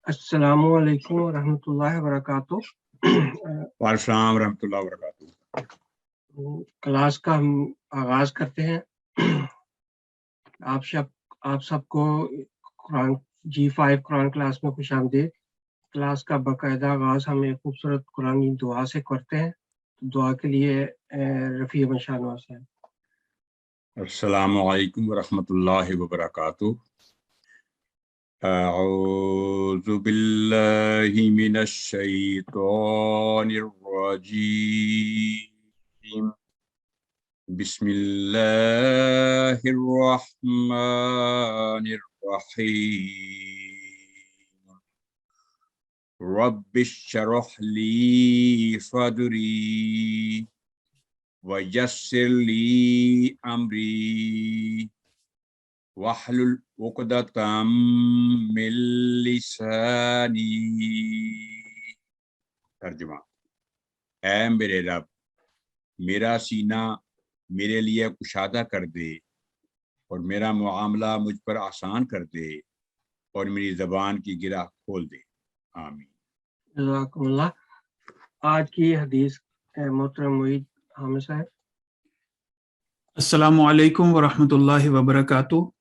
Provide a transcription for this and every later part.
अस्सलामु अलैकुम वरहमतुल्लाहि वबरकातुह। वालेकुम रहमतुल्लाहि वबरकातुह। क्लास का हम आगाज करते हैं। आप सबको कुरान G5 कुरान क्लास में खुशामदीद। क्लास का बाकायदा आगाज हम एक खूबसूरत कुरानी दुआ से करते हैं। दुआ के लिए रफ़ी मशानवा से। अस्सलामु अलैकुम वरहमतुल्लाहि वबरकातुह। अऊज़ु बिल्लाहि मिनश शैतानिर रजीम। बिस्मिल्लाहिर रहमानिर रहीम। रब्बिश्शरह ली सदरी वयस्सिर ली अमरी वहलुल उक़दतम मिन लिसानी। तर्जुमा। ऐ मेरे रब, मेरा सीना मेरे लिए कुशादा कर दे और मेरा मुआमला मुझ पर आसान कर दे और मेरी ज़बान की गिरा खोल दे। आमीन। जज़ाकुमुल्लाह। आज की हदीस मोहतरम मुईद हामिद साहब। अस्सलामु अलैकुम वरहमतुल्लाहि वबरकातुह।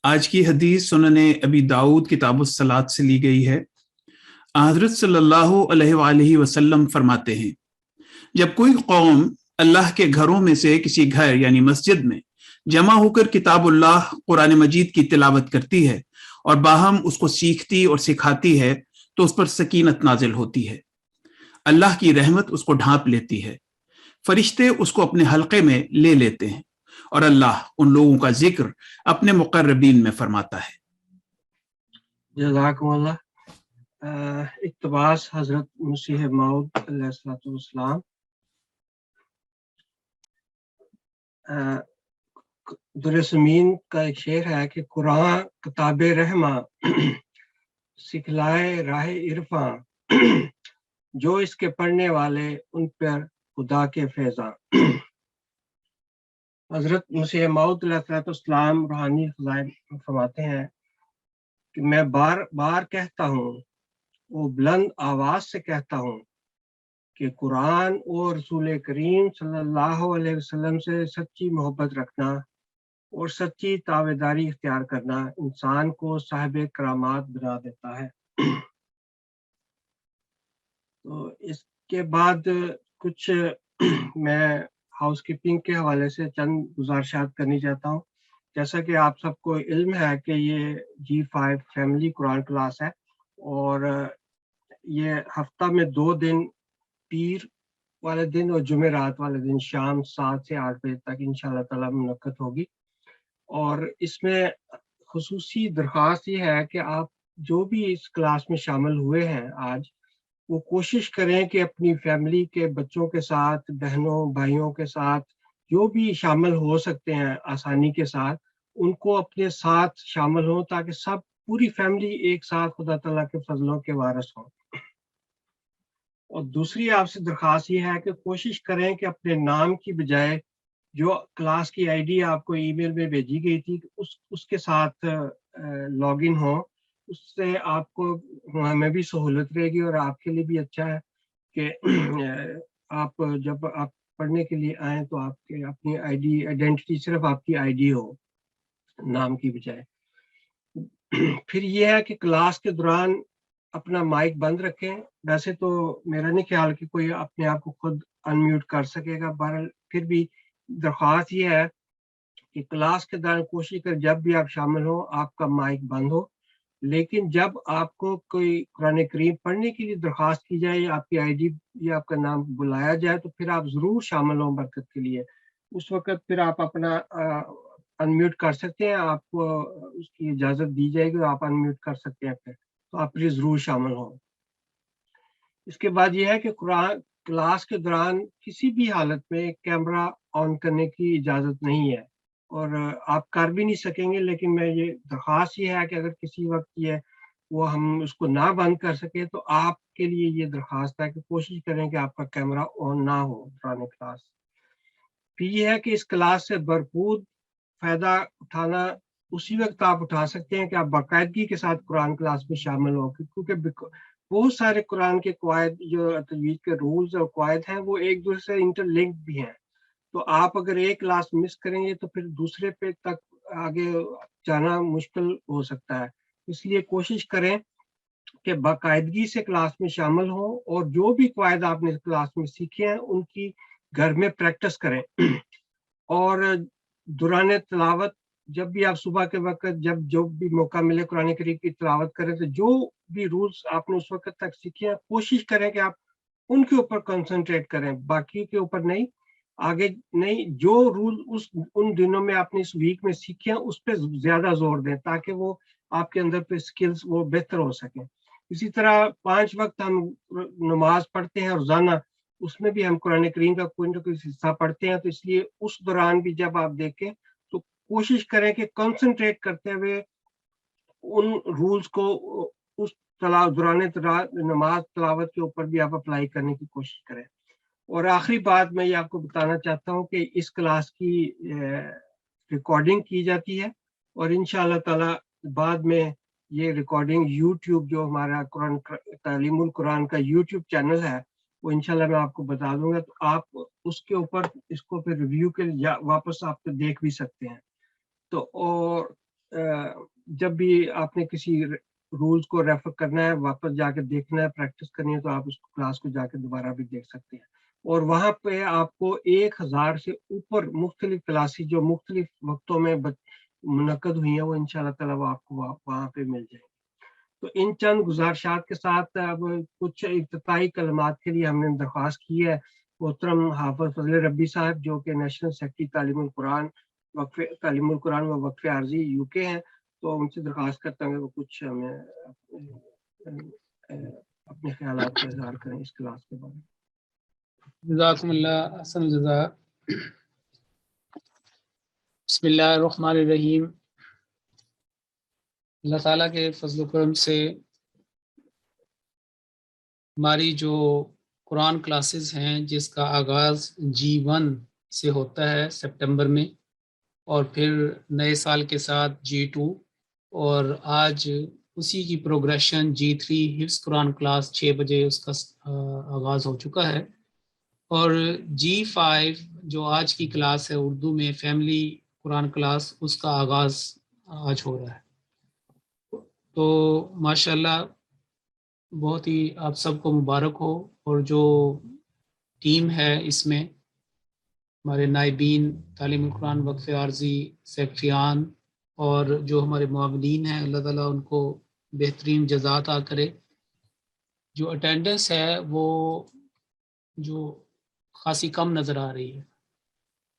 आज की हदीस सुनने अबी दाऊद किताबुस सलात से ली गई है। हज़रत सल्लल्लाहु अलैहि वसल्लम फरमाते हैं, जब कोई कौम अल्लाह के घरों में से किसी घर यानी मस्जिद में जमा होकर किताबुल्लाह कुरान मजीद की तिलावत करती है और बाहम उसको सीखती और सिखाती है तो उस पर सकीनत नाजिल होती है, अल्लाह की रहमत उसको ढांप लेती है, फरिश्ते उसको अपने हल्के में ले लेते हैं और अल्लाह उन लोगों का जिक्र अपने मुक़र्रबीन में फरमाता है। जज़ाकुमुल्लाह। इक़्तिबास हज़रत मसीह मौऊद अलैहिस्सलाम। दुरसमीन का एक शेर है कि कुरान किताब रहमा सिखलाए राह इरफा, जो इसके पढ़ने वाले उन पर खुदा के फैज़ां। हज़रत मसीह मौऊद अलैहिस्सलाम रूहानी ख़ज़ाइन फरमाते हैं कि मैं बार बार कहता हूँ, वो बुलंद आवाज से कहता हूँ कि कुरान और रसूल करीम सल्लल्लाहु अलैहि वसल्लम से सच्ची मोहब्बत रखना और सच्ची तावेदारी इख्तियार करना इंसान को साहिब करामात बना देता है। तो इसके बाद कुछ मैं हाउसकीपिंग के हवाले से चंद गुजारिशात करनी चाहता हूँ। जैसा कि आप सबको इल्म है कि ये G5 फैमिली कुरान क्लास है और ये हफ्ता में 2 दिन, पीर वाले दिन और जुमेरात वाले दिन शाम 7 से 8 बजे तक इंशाअल्लाह ताला मुनक्कद होगी। और इसमें खुसूसी दरख्वास्त ये है कि आप जो भी इस क्लास में शामिल हुए हैं आज, वो कोशिश करें कि अपनी फैमिली के बच्चों के साथ, बहनों भाइयों के साथ, जो भी शामिल हो सकते हैं आसानी के साथ, उनको अपने साथ शामिल हो ताकि सब पूरी फैमिली एक साथ खुदा ताला के फजलों के वारिस हो। और दूसरी आपसे दरख्वास्त ये है कि कोशिश करें कि अपने नाम की बजाय जो क्लास की आईडी आपको ईमेल में भेजी गई थी उसके साथ लॉगिन हो। उससे आपको, हमें भी सहूलत रहेगी और आपके लिए भी अच्छा है कि आप जब आप पढ़ने के लिए आए तो आपके अपनी आईडी आइडेंटिटी सिर्फ आपकी आईडी हो, नाम की बजाय। फिर ये है कि क्लास के दौरान अपना माइक बंद रखें। वैसे तो मेरा नहीं ख्याल कि कोई अपने आप को खुद अनम्यूट कर सकेगा, बहरहाल फिर भी दरख्वास्त ये है कि क्लास के दौरान कोशिश कर जब भी आप शामिल हो आपका माइक बंद हो, लेकिन जब आपको कोई कुरान करीम पढ़ने के लिए दरख्वास्त की जाए या आपकी आईडी या आपका नाम बुलाया जाए तो फिर आप जरूर शामिल हो बरकत के लिए। उस वक्त फिर आप अपना अनम्यूट कर सकते हैं, आपको उसकी इजाजत दी जाएगी, आप अनम्यूट कर सकते हैं फिर, तो आप प्लीज जरूर शामिल हो। इसके बाद यह है कि कुरान क्लास के दौरान किसी भी हालत में कैमरा ऑन करने की इजाजत नहीं है और आप कर भी नहीं सकेंगे, लेकिन मैं ये दरख्वास्त ये है कि अगर किसी वक्त ये वो हम उसको ना बंद कर सके तो आपके लिए ये दरख्वास्त है कि कोशिश करें कि आपका कैमरा ऑन ना हो दौरान क्लास। फिर ये है कि इस क्लास से भरपूर फायदा उठाना उसी वक्त आप उठा सकते हैं कि आप बाकायदगी के साथ कुरान क्लास में शामिल हो, क्योंकि बहुत सारे कुरान के कवायद जो तजवीज़ के रूल्स और कवायद हैं वो एक दूसरे से इंटरलिंक्ड भी हैं। तो आप अगर एक क्लास मिस करेंगे तो फिर दूसरे पे तक आगे जाना मुश्किल हो सकता है। इसलिए कोशिश करें कि बाकायदगी से क्लास में शामिल हो और जो भी कवायद आपने क्लास में सीखे हैं उनकी घर में प्रैक्टिस करें। और दौरान तिलावत जब भी आप सुबह के वक्त जब भी मौका मिले कुरान करीम की तिलावत करें, तो जो भी रूल्स आपने उस वक्त तक सीखे हैं कोशिश करें कि आप उनके ऊपर कंसंट्रेट करें, बाकी के ऊपर नहीं, आगे नहीं। जो रूल उन दिनों में आपने इस वीक में सीखे हैं उस पर ज्यादा जोर दें ताकि वो आपके अंदर पे स्किल्स वो बेहतर हो सकें। इसी तरह 5 वक्त हम नमाज पढ़ते हैं रोजाना, उसमें भी हम कुरान करीम का कोई ना कोई हिस्सा पढ़ते हैं, तो इसलिए उस दौरान भी जब आप देखें तो कोशिश करें कि कंसंट्रेट करते हुए उन रूल्स को उस दौरान नमाज तलावत के ऊपर भी आप अप्लाई करने की कोशिश करें। और आखिरी बात मैं ये आपको बताना चाहता हूँ कि इस क्लास की रिकॉर्डिंग की जाती है और इंशाअल्लाह ताला बाद में ये रिकॉर्डिंग यूट्यूब जो हमारा कुरान तालीमुल कुरान का यूट्यूब चैनल है वो इंशाल्लाह मैं आपको बता दूंगा, तो आप उसके ऊपर इसको फिर रिव्यू के लिए वापस आप देख भी सकते हैं। तो और जब भी आपने किसी रूल्स को रेफर करना है, वापस जाके देखना है, प्रैक्टिस करनी है, तो आप उस क्लास को जाके दोबारा भी देख सकते हैं। और वहाँ पे आपको 1000 से ऊपर मुख्तलिफ क्लासेस जो मुख्तलिफ वक्तों में मुनक्कद हुई है वो इंशाल्लाह ताला वो आपको वहाँ पे मिल जाएंगे। तो इन चंद गुजारिशात के साथ अब कुछ इब्तिदाई कलमात के लिए हमने दरख्वास्त की है मोहतरम हाफिज फजल रब्बी साहब जो कि नेशनल सेक्रेटरी तालीमुल कुरान व वक्फ आर्जी यूके हैं, तो उनसे दरख्वास्त करता हूँ वो कुछ हमें अपने ख्यालात का इजहार करें इस क्लास के बारे में। जज़ाकुमुल्लाह अहसन जज़ा। बिस्मिल्लाहिर्रहमानिर्रहीम। अल्लाह ताला के फजल करम से हमारी जो कुरान क्लासेस हैं जिसका आगाज़ G1 से होता है सितंबर में और फिर नए साल के साथ G2 और आज उसी की प्रोग्रेशन G3 हिफ्ज़ कुरान क्लास 6 बजे उसका आगाज़ हो चुका है और G5 जो आज की क्लास है उर्दू में फैमिली कुरान क्लास उसका आगाज़ आज हो रहा है। तो माशाल्लाह बहुत ही आप सबको मुबारक हो। और जो टीम है इसमें हमारे नाइबीन तालीम कुरान वक्फ आर्जी सेक्रेटरियान और जो हमारे मुआविनीन हैं अल्लाह ताला उनको बेहतरीन जज़ा अता करे। जो अटेंडेंस है वो जो खासी कम नज़र आ रही है,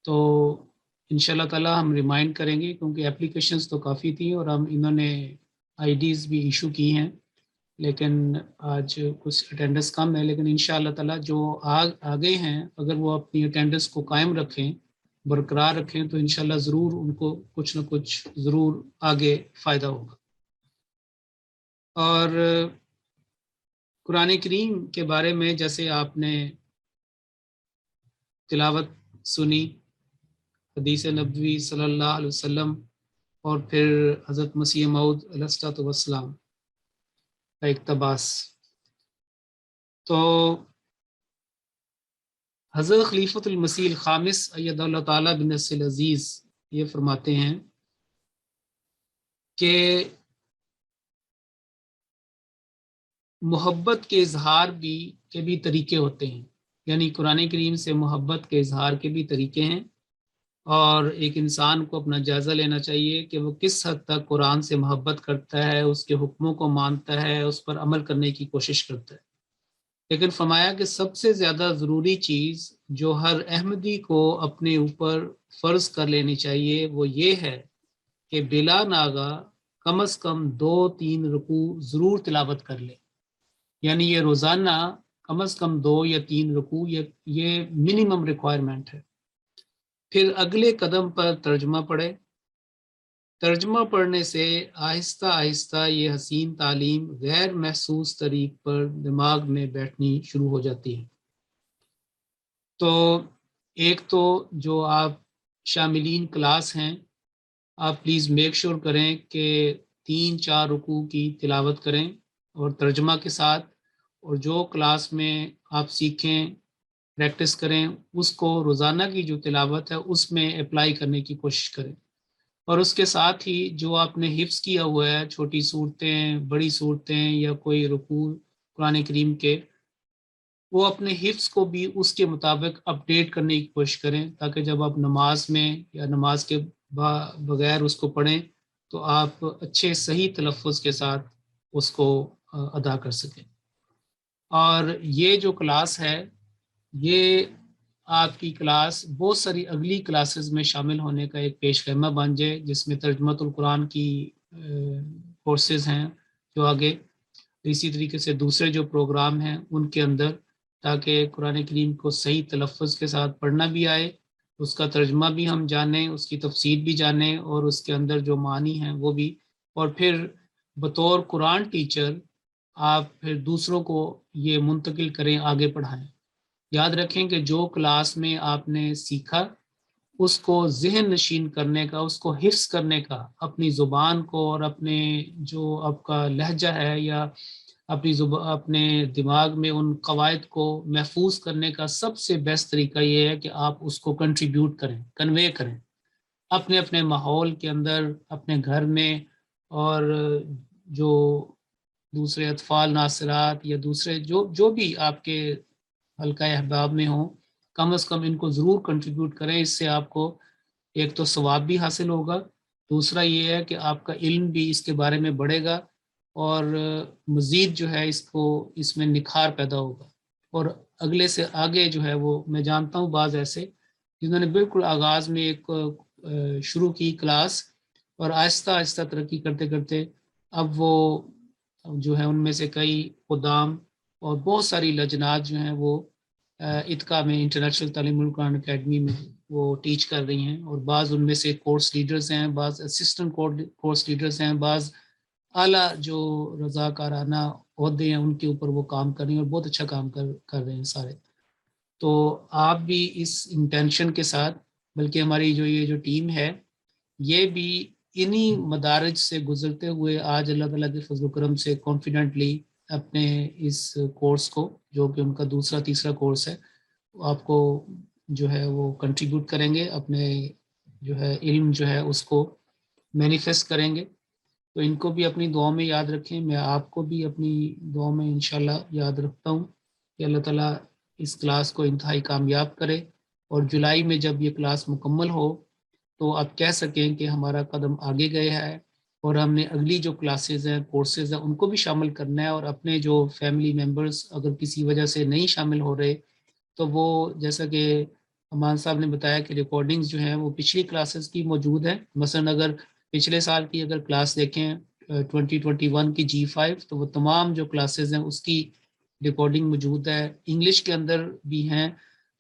तो इंशाल्लाह ताला हम रिमाइंड करेंगे क्योंकि एप्लीकेशंस तो काफ़ी थी और हम इन्होंने आईडीज़ भी इशू की हैं, लेकिन आज कुछ अटेंडेंस कम है। लेकिन इंशाअल्लाह ताला जो आगे हैं अगर वो अपनी अटेंडेंस को कायम रखें, बरकरार रखें, तो इंशाअल्लाह ज़रूर उनको कुछ न कुछ ज़रूर आगे फ़ायदा होगा। और कुरान करीम के बारे में जैसे आपने तिलावत सुनी हदीस नबवी सल्लल्लाहु अलैहि वसल्लम और फिर हज़रत मसीह मऊद अलैहिस्सलातु वस्सलाम का इक़्तिबास, तो हज़रत खलीफतुल मसीह ख़ामिस अय्यदहुल्लाह ताला बिनस्सिल अज़ीज़ ये फरमाते हैं कि मोहब्बत के इजहार के भी तरीके होते हैं, यानी कुरान करीम से मोहब्बत के इजहार के भी तरीके हैं और एक इंसान को अपना जायज़ा लेना चाहिए कि वो किस हद तक कुरान से मोहब्बत करता है, उसके हुक्मों को मानता है, उस पर अमल करने की कोशिश करता है। लेकिन फरमाया कि सबसे ज़्यादा ज़रूरी चीज़ जो हर अहमदी को अपने ऊपर फ़र्ज़ कर लेनी चाहिए वो ये है कि बिला नागा कम से कम 2-3 रुकू ज़रूर तिलावत कर ले, यानी ये रोज़ाना कम से कम 2 या 3 रुकू ये मिनिमम रिक्वायरमेंट है। फिर अगले कदम पर तर्जुमा पढ़े। तर्जुमा पढ़ने से आहिस्ता आहिस्ता ये हसीन तालीम गैर महसूस तरीक़ पर दिमाग में बैठनी शुरू हो जाती है। तो एक तो जो आप शामिलीन क्लास हैं آپ پلیز میک شور کریں کہ 3-4 رکوع کی تلاوت کریں اور ترجمہ کے ساتھ، اور جو کلاس میں آپ سیکھیں پریکٹس کریں اس کو روزانہ کی جو تلاوت ہے اس میں اپلائی کرنے کی کوشش کریں. اور اس کے ساتھ ہی جو آپ نے حفظ کیا ہوا ہے، چھوٹی صورتیں، بڑی صورتیں یا کوئی رکوع قرآن کریم کے، وہ اپنے حفظ کو بھی اس کے مطابق اپڈیٹ کرنے کی کوشش کریں، تاکہ جب آپ نماز میں یا نماز کے بغیر اس کو پڑھیں تو آپ اچھے صحیح تلفظ کے ساتھ اس کو ادا کر سکیں. اور یہ جو کلاس ہے یہ آپ کی کلاس بہت ساری اگلی کلاسز میں شامل ہونے کا ایک پیش خیمہ بن جائے، جس میں ترجمۃ القرآن کی کورسز ہیں جو آگے، اسی طریقے سے دوسرے جو پروگرام ہیں ان کے اندر، تاکہ قرآن کریم کو صحیح تلفظ کے ساتھ پڑھنا بھی آئے، اس کا ترجمہ بھی ہم جانیں، اس کی تفسیر بھی جانیں، اور اس کے اندر جو معنی ہیں وہ بھی، اور پھر بطور قرآن ٹیچر آپ پھر دوسروں کو یہ منتقل کریں، آگے پڑھائیں. یاد رکھیں کہ جو کلاس میں آپ نے سیکھا اس کو ذہن نشین کرنے کا، اس کو حفظ کرنے کا، اپنی زبان کو اور اپنے جو آپ کا لہجہ ہے یا اپنے دماغ میں ان قواعد کو محفوظ کرنے کا سب سے بیسٹ طریقہ یہ ہے کہ آپ اس کو کنٹریبیوٹ کریں، کنوے کریں اپنے اپنے ماحول کے اندر، اپنے گھر میں، اور جو دوسرے اطفال ناصرات یا دوسرے جو بھی آپ کے حلقہ احباب میں ہوں، کم از کم ان کو ضرور کنٹریبیوٹ کریں. اس سے آپ کو ایک تو ثواب بھی حاصل ہوگا، دوسرا یہ ہے کہ آپ کا علم بھی اس کے بارے میں بڑھے گا، اور مزید جو ہے اس میں نکھار پیدا ہوگا. اور اگلے سے آگے جو ہے وہ میں جانتا ہوں بعض ایسے جنہوں نے بالکل آغاز میں ایک شروع کی کلاس، اور آہستہ آہستہ ترقی کرتے کرتے اب وہ جو ہے ان میں سے کئی خدام اور بہت ساری لجنات جو ہیں وہ اتقا میں، انٹرنیشنل تعلیم القرآن اکیڈمی میں وہ ٹیچ کر رہی ہیں، اور بعض ان میں سے کورس لیڈرز ہیں، بعض اسسٹنٹ کورس لیڈرز ہیں، بعض اعلیٰ جو رضاکارانہ عہدے ہیں ان کے اوپر وہ کام کر رہی ہیں، اور بہت اچھا کام کر رہے ہیں سارے. تو آپ بھی اس انٹینشن کے ساتھ، بلکہ ہماری یہ جو ٹیم ہے یہ بھی انہی مدارج سے گزرتے ہوئے آج اللہ تعالیٰ کے فضل و کرم سے کانفیڈنٹلی اپنے اس کورس کو، جو کہ ان کا دوسرا تیسرا کورس ہے، آپ کو جو ہے وہ کنٹریبیوٹ کریں گے، اپنے جو ہے علم جو ہے اس کو مینیفیسٹ کریں گے. تو ان کو بھی اپنی دعاؤں میں یاد رکھیں، میں آپ کو بھی اپنی دعاؤں میں انشاءاللہ یاد رکھتا ہوں کہ اللہ تعالیٰ اس کلاس کو انتہائی کامیاب کرے، اور جولائی میں جب یہ کلاس مکمل ہو تو آپ کہہ سکیں کہ ہمارا قدم آگے گیا ہے، اور ہم نے اگلی جو کلاسز ہیں، کورسز ہیں، ان کو بھی شامل کرنا ہے، اور اپنے جو فیملی ممبرز اگر کسی وجہ سے نہیں شامل ہو رہے تو وہ، جیسا کہ امان صاحب نے بتایا کہ ریکارڈنگز جو ہیں وہ پچھلی کلاسز کی موجود ہیں. مثلا اگر پچھلے سال کی اگر کلاس دیکھیں 2021 کی G5، تو وہ تمام جو کلاسز ہیں اس کی ریکارڈنگ موجود ہے، انگلش کے اندر بھی ہیں.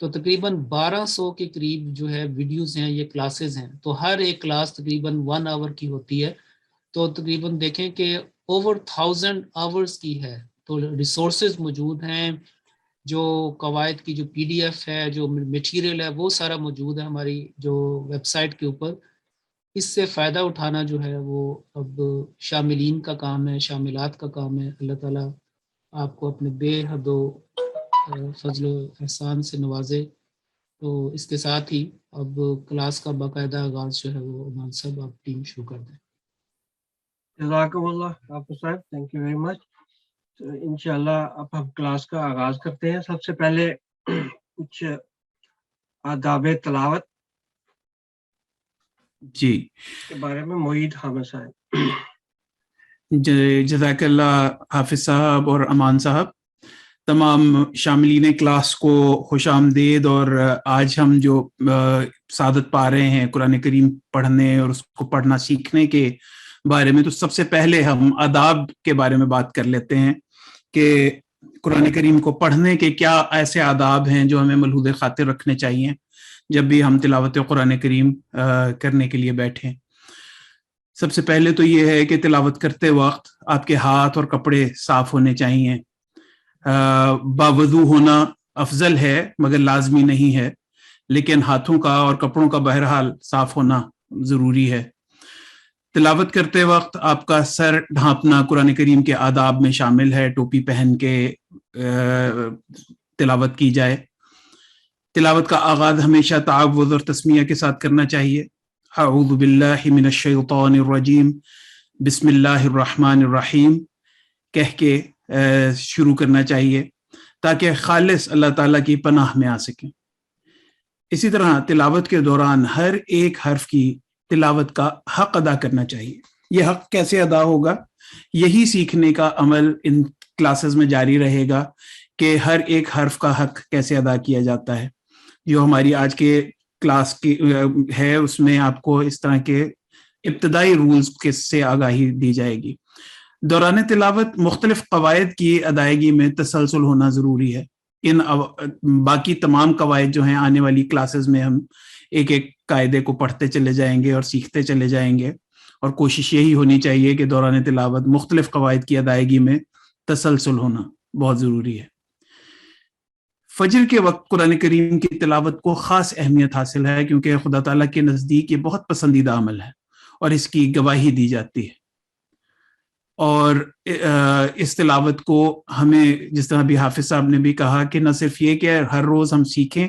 تو تقریباً 1200 کے قریب جو ہے ویڈیوز ہیں، یہ کلاسز ہیں. تو ہر ایک کلاس تقریباً 1 آور کی ہوتی ہے، تو تقریباً دیکھیں کہ اوور 1000 آورز کی ہے. تو ریسورسز موجود ہیں، جو قواعد کی جو PDF ہے، جو میٹیریل ہے، وہ سارا موجود ہے ہماری جو ویب سائٹ کے اوپر. اس سے فائدہ اٹھانا جو ہے وہ اب شاملین کا کام ہے، شاملات کا کام ہے. اللہ تعالیٰ آپ کو اپنے بے حد و فضل و احسان سے نوازے. تو اس کے ساتھ ہی اب کلاس کا باقاعدہ آغاز جو ہے وہ امان صاحب آپ ٹیم شروع کر دیں. جزاکم اللہ آپ صاحب، تھینک یو ویری مچ. انشاءاللہ اب ہم کلاس کا آغاز کرتے ہیں. سب سے پہلے کچھ آداب تلاوت جی کے بارے میں معید حامد صاحب. جزاک اللہ حافظ صاحب اور امان صاحب. تمام شاملین کلاس کو خوش آمدید. اور آج ہم جو سعادت پا رہے ہیں قرآن کریم پڑھنے اور اس کو پڑھنا سیکھنے کے بارے میں، تو سب سے پہلے ہم آداب کے بارے میں بات کر لیتے ہیں کہ قرآن کریم کو پڑھنے کے کیا ایسے آداب ہیں جو ہمیں ملحوظ خاطر رکھنے چاہیے جب بھی ہم تلاوت قرآن کریم کرنے کے لیے بیٹھیں. سب سے پہلے تو یہ ہے کہ تلاوت کرتے وقت آپ کے ہاتھ اور کپڑے صاف ہونے چاہیے. باوضو ہونا افضل ہے مگر لازمی نہیں ہے، لیکن ہاتھوں کا اور کپڑوں کا بہرحال صاف ہونا ضروری ہے. تلاوت کرتے وقت آپ کا سر ڈھانپنا قرآن کریم کے آداب میں شامل ہے، ٹوپی پہن کے تلاوت کی جائے۔ تلاوت کا آغاز ہمیشہ تعوذ اور تسمیہ کے ساتھ کرنا چاہیے، اعوذ باللہ من الشیطان الرجیم بسم اللہ الرحمن الرحیم کہہ کے شروع کرنا چاہیے تاکہ خالص اللہ تعالیٰ کی پناہ میں آ سکیں۔ اسی طرح تلاوت کے دوران ہر ایک حرف کی تلاوت کا حق ادا کرنا چاہیے۔ یہ حق کیسے ادا ہوگا؟ یہی سیکھنے کا عمل ان کلاسز میں جاری رہے گا کہ ہر ایک حرف کا حق کیسے ادا کیا جاتا ہے۔ جو ہماری آج کے کلاس کی ہے اس میں آپ کو اس طرح کے ابتدائی رولز سے آگاہی دی جائے گی۔ دوران تلاوت مختلف قواعد کی ادائیگی میں تسلسل ہونا ضروری ہے۔ ان باقی تمام قواعد جو ہیں آنے والی کلاسز میں ہم ایک ایک قاعدے کو پڑھتے چلے جائیں گے اور سیکھتے چلے جائیں گے، اور کوشش یہی ہونی چاہیے کہ دوران تلاوت مختلف قواعد کی ادائیگی میں تسلسل ہونا بہت ضروری ہے۔ فجر کے وقت قرآن کریم کی تلاوت کو خاص اہمیت حاصل ہے کیونکہ خدا تعالیٰ کے نزدیک یہ بہت پسندیدہ عمل ہے اور اس کی گواہی دی جاتی ہے۔ اور اس تلاوت کو ہمیں جس طرح بھی حافظ صاحب نے بھی کہا کہ نہ صرف یہ کہ ہر روز ہم سیکھیں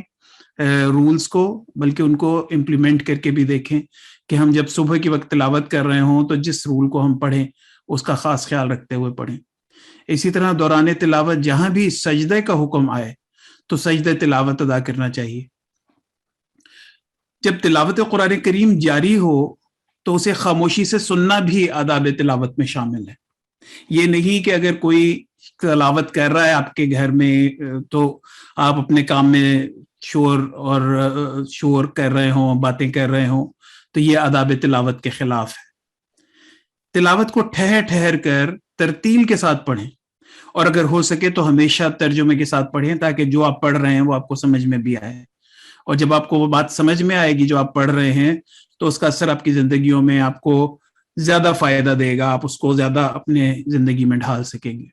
رولز کو، بلکہ ان کو امپلیمنٹ کر کے بھی دیکھیں کہ ہم جب صبح کی وقت تلاوت کر رہے ہوں تو جس رول کو ہم پڑھیں اس کا خاص خیال رکھتے ہوئے پڑھیں۔ اسی طرح دوران تلاوت جہاں بھی سجدے کا حکم آئے تو سجدہ تلاوت ادا کرنا چاہیے۔ جب تلاوت قرآن کریم جاری ہو تو اسے خاموشی سے سننا بھی آداب تلاوت میں شامل ہے۔ یہ نہیں کہ اگر کوئی تلاوت کر رہا ہے آپ کے گھر میں تو آپ اپنے کام میں شور کر رہے ہوں، باتیں کر رہے ہوں، تو یہ آداب تلاوت کے خلاف ہے۔ تلاوت کو ٹھہر ٹھہر کر ترتیل کے ساتھ پڑھیں، اور اگر ہو سکے تو ہمیشہ ترجمے کے ساتھ پڑھیں تاکہ جو آپ پڑھ رہے ہیں وہ آپ کو سمجھ میں بھی آئے، اور جب آپ کو وہ بات سمجھ میں آئے گی جو آپ پڑھ رہے ہیں تو اس کا اثر آپ کی زندگیوں میں آپ کو زیادہ فائدہ دے گا، آپ اس کو زیادہ اپنے زندگی میں ڈھال سکیں گے۔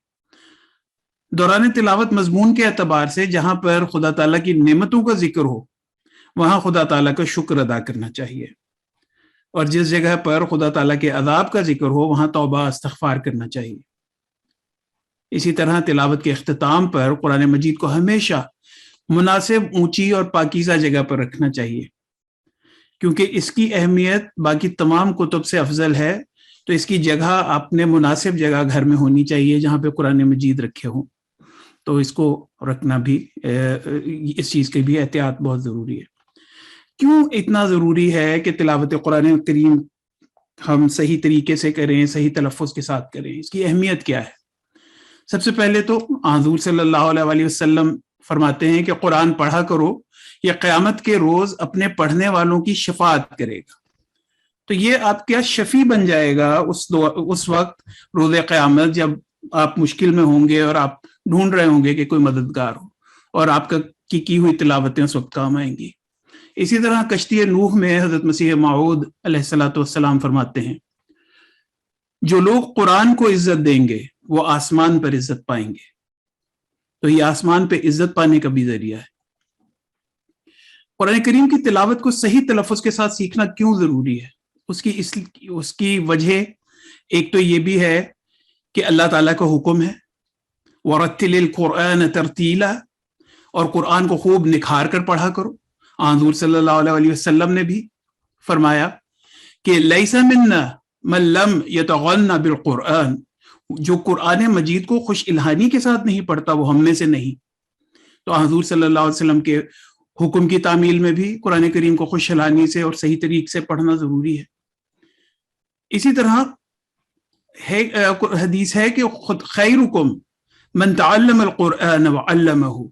دوران تلاوت مضمون کے اعتبار سے جہاں پر خدا تعالیٰ کی نعمتوں کا ذکر ہو وہاں خدا تعالیٰ کا شکر ادا کرنا چاہیے، اور جس جگہ پر خدا تعالیٰ کے عذاب کا ذکر ہو وہاں توبہ استغفار کرنا چاہیے۔ اسی طرح تلاوت کے اختتام پر قرآن مجید کو ہمیشہ مناسب اونچی اور پاکیزہ جگہ پر رکھنا چاہیے، کیونکہ اس کی اہمیت باقی تمام کتب سے افضل ہے، تو اس کی جگہ اپنے مناسب جگہ گھر میں ہونی چاہیے جہاں پہ قرآن مجید رکھے ہوں، تو اس کو رکھنا بھی اس چیز کی بھی احتیاط بہت ضروری ہے۔ کیوں اتنا ضروری ہے کہ تلاوت قرآن کریم ہم صحیح طریقے سے کریں، صحیح تلفظ کے ساتھ کریں؟ اس کی اہمیت کیا ہے؟ سب سے پہلے تو حضور صلی اللہ علیہ وسلم فرماتے ہیں کہ قرآن پڑھا کرو، یہ قیامت کے روز اپنے پڑھنے والوں کی شفاعت کرے گا۔ تو یہ آپ کیا شفیع بن جائے گا اس وقت روز قیامت جب آپ مشکل میں ہوں گے اور آپ ڈھونڈ رہے ہوں گے کہ کوئی مددگار ہو، اور آپ کی ہوئی تلاوتیں اس وقت کام آئیں گی۔ اسی طرح کشتی نوح میں حضرت مسیح موعود علیہ الصلوۃ والسلام فرماتے ہیں جو لوگ قرآن کو عزت دیں گے وہ آسمان پر عزت پائیں گے۔ تو یہ آسمان پہ عزت پانے کا بھی ذریعہ ہے۔ قرآن کریم کی تلاوت کو صحیح تلفظ کے ساتھ سیکھنا کیوں ضروری ہے؟ اس کی وجہ ایک تو یہ بھی ہے کہ اللہ تعالیٰ کا حکم ہے وَرَتِّلِ الْقُرْآنَ تَرْتِيلًا، اور قرآن کو خوب نکھار کر پڑھا کرو۔ حضور صلی اللہ علیہ وسلم نے بھی فرمایا کہ لَيْسَ مِنَّا مَن لَّمْ يَتَغَنَّ بِالْقُرْآنِ، جو قرآن مجید کو خوش الہانی کے ساتھ نہیں پڑھتا وہ ہم میں سے نہیں۔ تو حضور صلی اللہ علیہ وسلم کے حکم کی تعمیل میں بھی قرآن کریم کو خوش الہانی سے اور صحیح طریقے سے پڑھنا ضروری ہے۔ اسی طرح حدیث ہے کہ خیرکم من تعلم القرآن وعلمہ،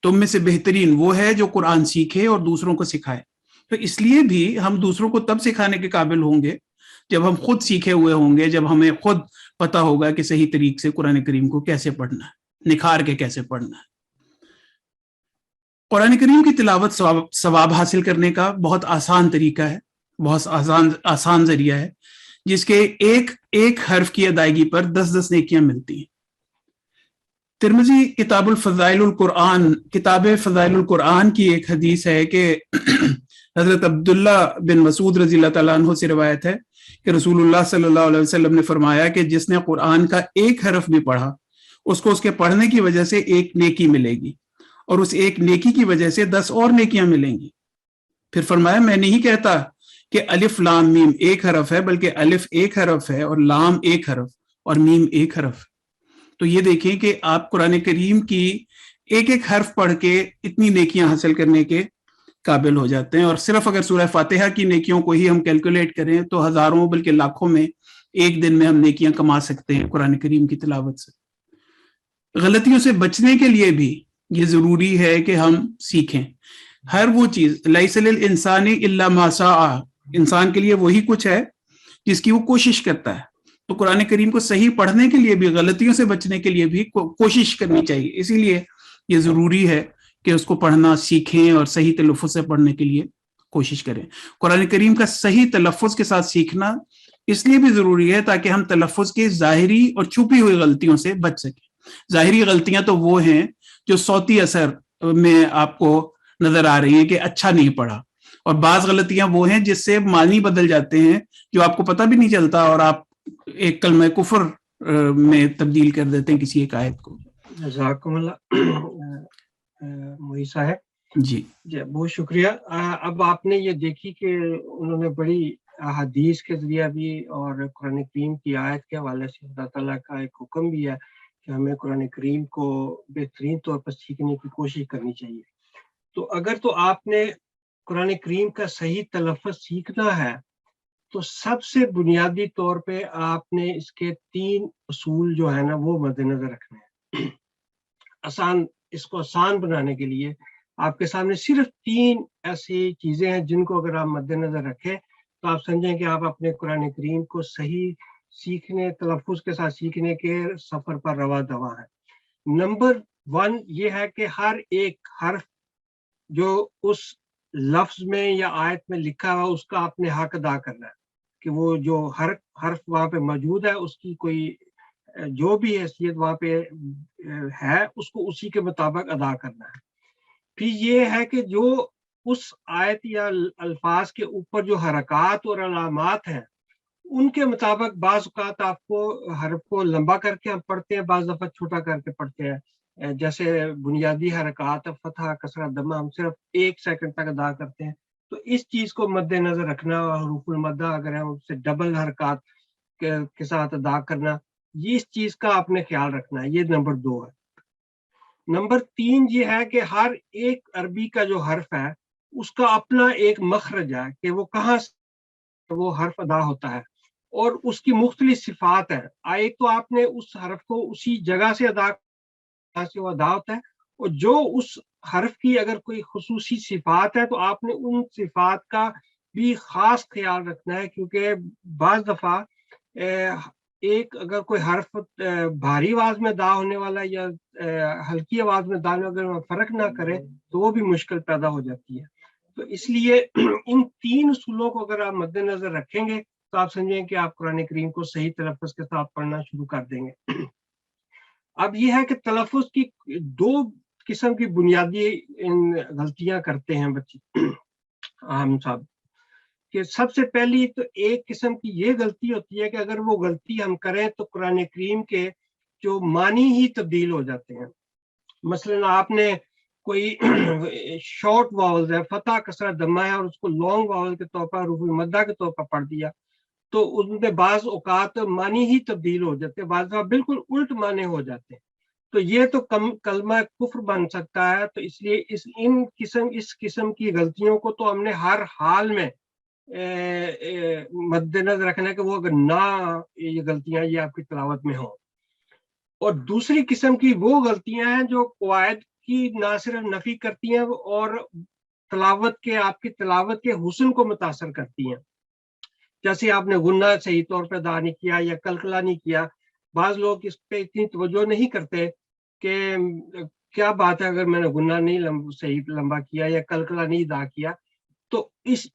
تم میں سے بہترین وہ ہے جو قرآن سیکھے اور دوسروں کو سکھائے۔ تو اس لیے بھی ہم دوسروں کو تب سکھانے کے قابل ہوں گے جب ہم خود سیکھے ہوئے ہوں گے، جب ہمیں خود پتہ ہوگا کہ صحیح طریقے سے قرآن کریم کو کیسے پڑھنا ہے، نکھار کے کیسے پڑھنا ہے۔ قرآن کریم کی تلاوت ثواب حاصل کرنے کا بہت آسان طریقہ ہے، بہت آسان ذریعہ ہے، جس کے ایک حرف کی ادائیگی پر 10 نیکیاں ملتی ہیں۔ ترمذی کتاب فضائل القرآن کی ایک حدیث ہے کہ حضرت عبداللہ بن مسعود رضی اللہ تعالیٰ عنہ سے روایت ہے کہ رسول اللہ صلی اللہ علیہ وسلم نے فرمایا کہ جس نے قرآن کا ایک حرف بھی پڑھا اس کو اس کے پڑھنے کی وجہ سے ایک نیکی ملے گی اور اس ایک نیکی کی وجہ سے 10 اور نیکیاں ملیں گی. پھر فرمایا میں نہیں کہتا کہ الف لام میم ایک حرف ہے، بلکہ الف ایک حرف ہے اور لام ایک حرف اور میم ایک حرف. تو یہ دیکھیں کہ آپ قرآن کریم کی ایک ایک حرف پڑھ کے اتنی نیکیاں حاصل کرنے کے قابل ہو جاتے ہیں. اور صرف اگر سورہ فاتحہ کی نیکیوں کو ہی ہم کیلکولیٹ کریں تو ہزاروں بلکہ لاکھوں میں ایک دن میں ہم نیکیاں کما سکتے ہیں قرآن کریم کی تلاوت سے. غلطیوں سے بچنے کے لیے بھی یہ ضروری ہے کہ ہم سیکھیں. ہر وہ چیز لیس للانسان الا ما سعى، انسان کے لیے وہی کچھ ہے جس کی وہ کوشش کرتا ہے. تو قرآن کریم کو صحیح پڑھنے کے لیے بھی، غلطیوں سے بچنے کے لیے بھی کوشش کرنی چاہیے. اسی لیے یہ ضروری ہے کہ اس کو پڑھنا سیکھیں اور صحیح تلفظ سے پڑھنے کے لیے کوشش کریں. قرآن کریم کا صحیح تلفظ کے ساتھ سیکھنا اس لیے بھی ضروری ہے تاکہ ہم تلفظ کے ظاہری اور چھپی ہوئی غلطیوں سے بچ سکیں. ظاہری غلطیاں تو وہ ہیں جو صوتی اثر میں آپ کو نظر آ رہی ہیں کہ اچھا نہیں پڑھا، اور بعض غلطیاں وہ ہیں جس سے معنی بدل جاتے ہیں جو آپ کو پتہ بھی نہیں چلتا اور آپ ایک کلمہ کفر میں تبدیل کر دیتے ہیں کسی ایک آیت کو. جزاکم اللہ محی صاحب. جی بہت شکریہ. اب آپ نے یہ دیکھی کہ انہوں نے بڑی احادیث کے ذریعہ بھی اور قرآن کریم کی آیت کے حوالے سے اللہ تعالیٰ کا ایک حکم بھی ہے کہ ہمیں قرآن کریم کو بہترین طور پر سیکھنے کی کوشش کرنی چاہیے. تو اگر تو آپ نے قرآن کریم کا صحیح تلفظ سیکھنا ہے تو سب سے بنیادی طور پہ آپ نے اس کے 3 اصول جو ہے نا وہ مد نظر رکھنے ہیں. اس کو آسان بنانے کے لیے آپ کے سامنے صرف 3 ایسی چیزیں ہیں جن کو اگر آپ مد نظر رکھیں تو آپ سمجھیں کہ آپ اپنے قرآن کریم کو صحیح سیکھنے، تلفظ کے ساتھ سیکھنے کے سفر پر رواں دواں ہے. نمبر 1 یہ ہے کہ ہر ایک حرف جو اس لفظ میں یا آیت میں لکھا ہوا اس کا آپ نے حق ادا کرنا ہے کہ وہ جو حرف وہاں پہ موجود ہے اس کی کوئی جو بھی حیثیت وہاں پہ ہے اس کو اسی کے مطابق ادا کرنا ہے. پھر یہ ہے کہ جو اس آیت یا الفاظ کے اوپر جو حرکات اور علامات ہیں ان کے مطابق بعض اوقات آپ کو حرف کو لمبا کر کے ہم پڑھتے ہیں، بعض دفعہ چھوٹا کر کے پڑھتے ہیں. جیسے بنیادی حرکات فتحہ کسرہ دمہ ہم صرف 1 سیکنڈ تک ادا کرتے ہیں. تو اس چیز کو مد نظر رکھنا، حروف المدہ اگر ہے اس سے ڈبل حرکات کے ساتھ ادا کرنا، یہ اس چیز کا آپ نے خیال رکھنا ہے. یہ نمبر 2 ہے. نمبر 3 یہ ہے کہ ہر ایک عربی کا جو حرف ہے اس کا اپنا ایک مخرج ہے کہ وہ کہاں سے وہ حرف ادا ہوتا ہے اور اس کی مختلف صفات ہیں. ایک تو آپ نے اس حرف کو اسی جگہ سے ادا ہوتا ہے، اور جو اس حرف کی اگر کوئی خصوصی صفات ہے تو آپ نے ان صفات کا بھی خاص خیال رکھنا ہے، کیونکہ بعض دفعہ ایک اگر کوئی حرف بھاری آواز میں ادا ہونے والا یا ہلکی آواز میں ادا ہونے والا فرق نہ کرے تو وہ بھی مشکل پیدا ہو جاتی ہے. تو اس لیے ان 3 اصولوں کو اگر آپ مد نظر رکھیں گے تو آپ سمجھیں کہ آپ قرآن کریم کو صحیح تلفظ کے ساتھ پڑھنا شروع کر دیں گے. اب یہ ہے کہ تلفظ کی 2 قسم کی بنیادی غلطیاں کرتے ہیں بچے ہم سب. کہ سب سے پہلی تو ایک قسم کی یہ غلطی ہوتی ہے کہ اگر وہ غلطی ہم کریں تو قرآن کریم کے جو معنی ہی تبدیل ہو جاتے ہیں. مثلا آپ نے کوئی شارٹ واولز ہے، فتح کسرہ دمہ ہے، اور اس کو لانگ واول کے طور پر حروف مدہ کے طور پر پڑھ دیا تو ان میں بعض اوقات معنی ہی تبدیل ہو جاتے ہیں، بعض دفعہ بالکل الٹ معنی ہو جاتے ہیں. تو یہ تو کلمہ کفر بن سکتا ہے. تو اس لیے اس قسم کی غلطیوں کو تو ہم نے ہر حال میں مد نظر رکھنا ہے کہ وہ اگر نہ یہ غلطیاں یہ آپ کی تلاوت میں ہوں. اور دوسری قسم کی وہ غلطیاں ہیں جو قواعد کی نہ صرف نفی کرتی ہیں اور آپ کی تلاوت کے حسن کو متاثر کرتی ہیں. جیسے آپ نے غنہ صحیح طور پہ ادا نہیں کیا یا قلقلہ نہیں کیا. بعض لوگ اس پہ اتنی توجہ نہیں کرتے کہ کیا بات ہے اگر میں نے غنہ نہیں صحیح لمبا کیا یا قلقلہ نہیں ادا کیا. تو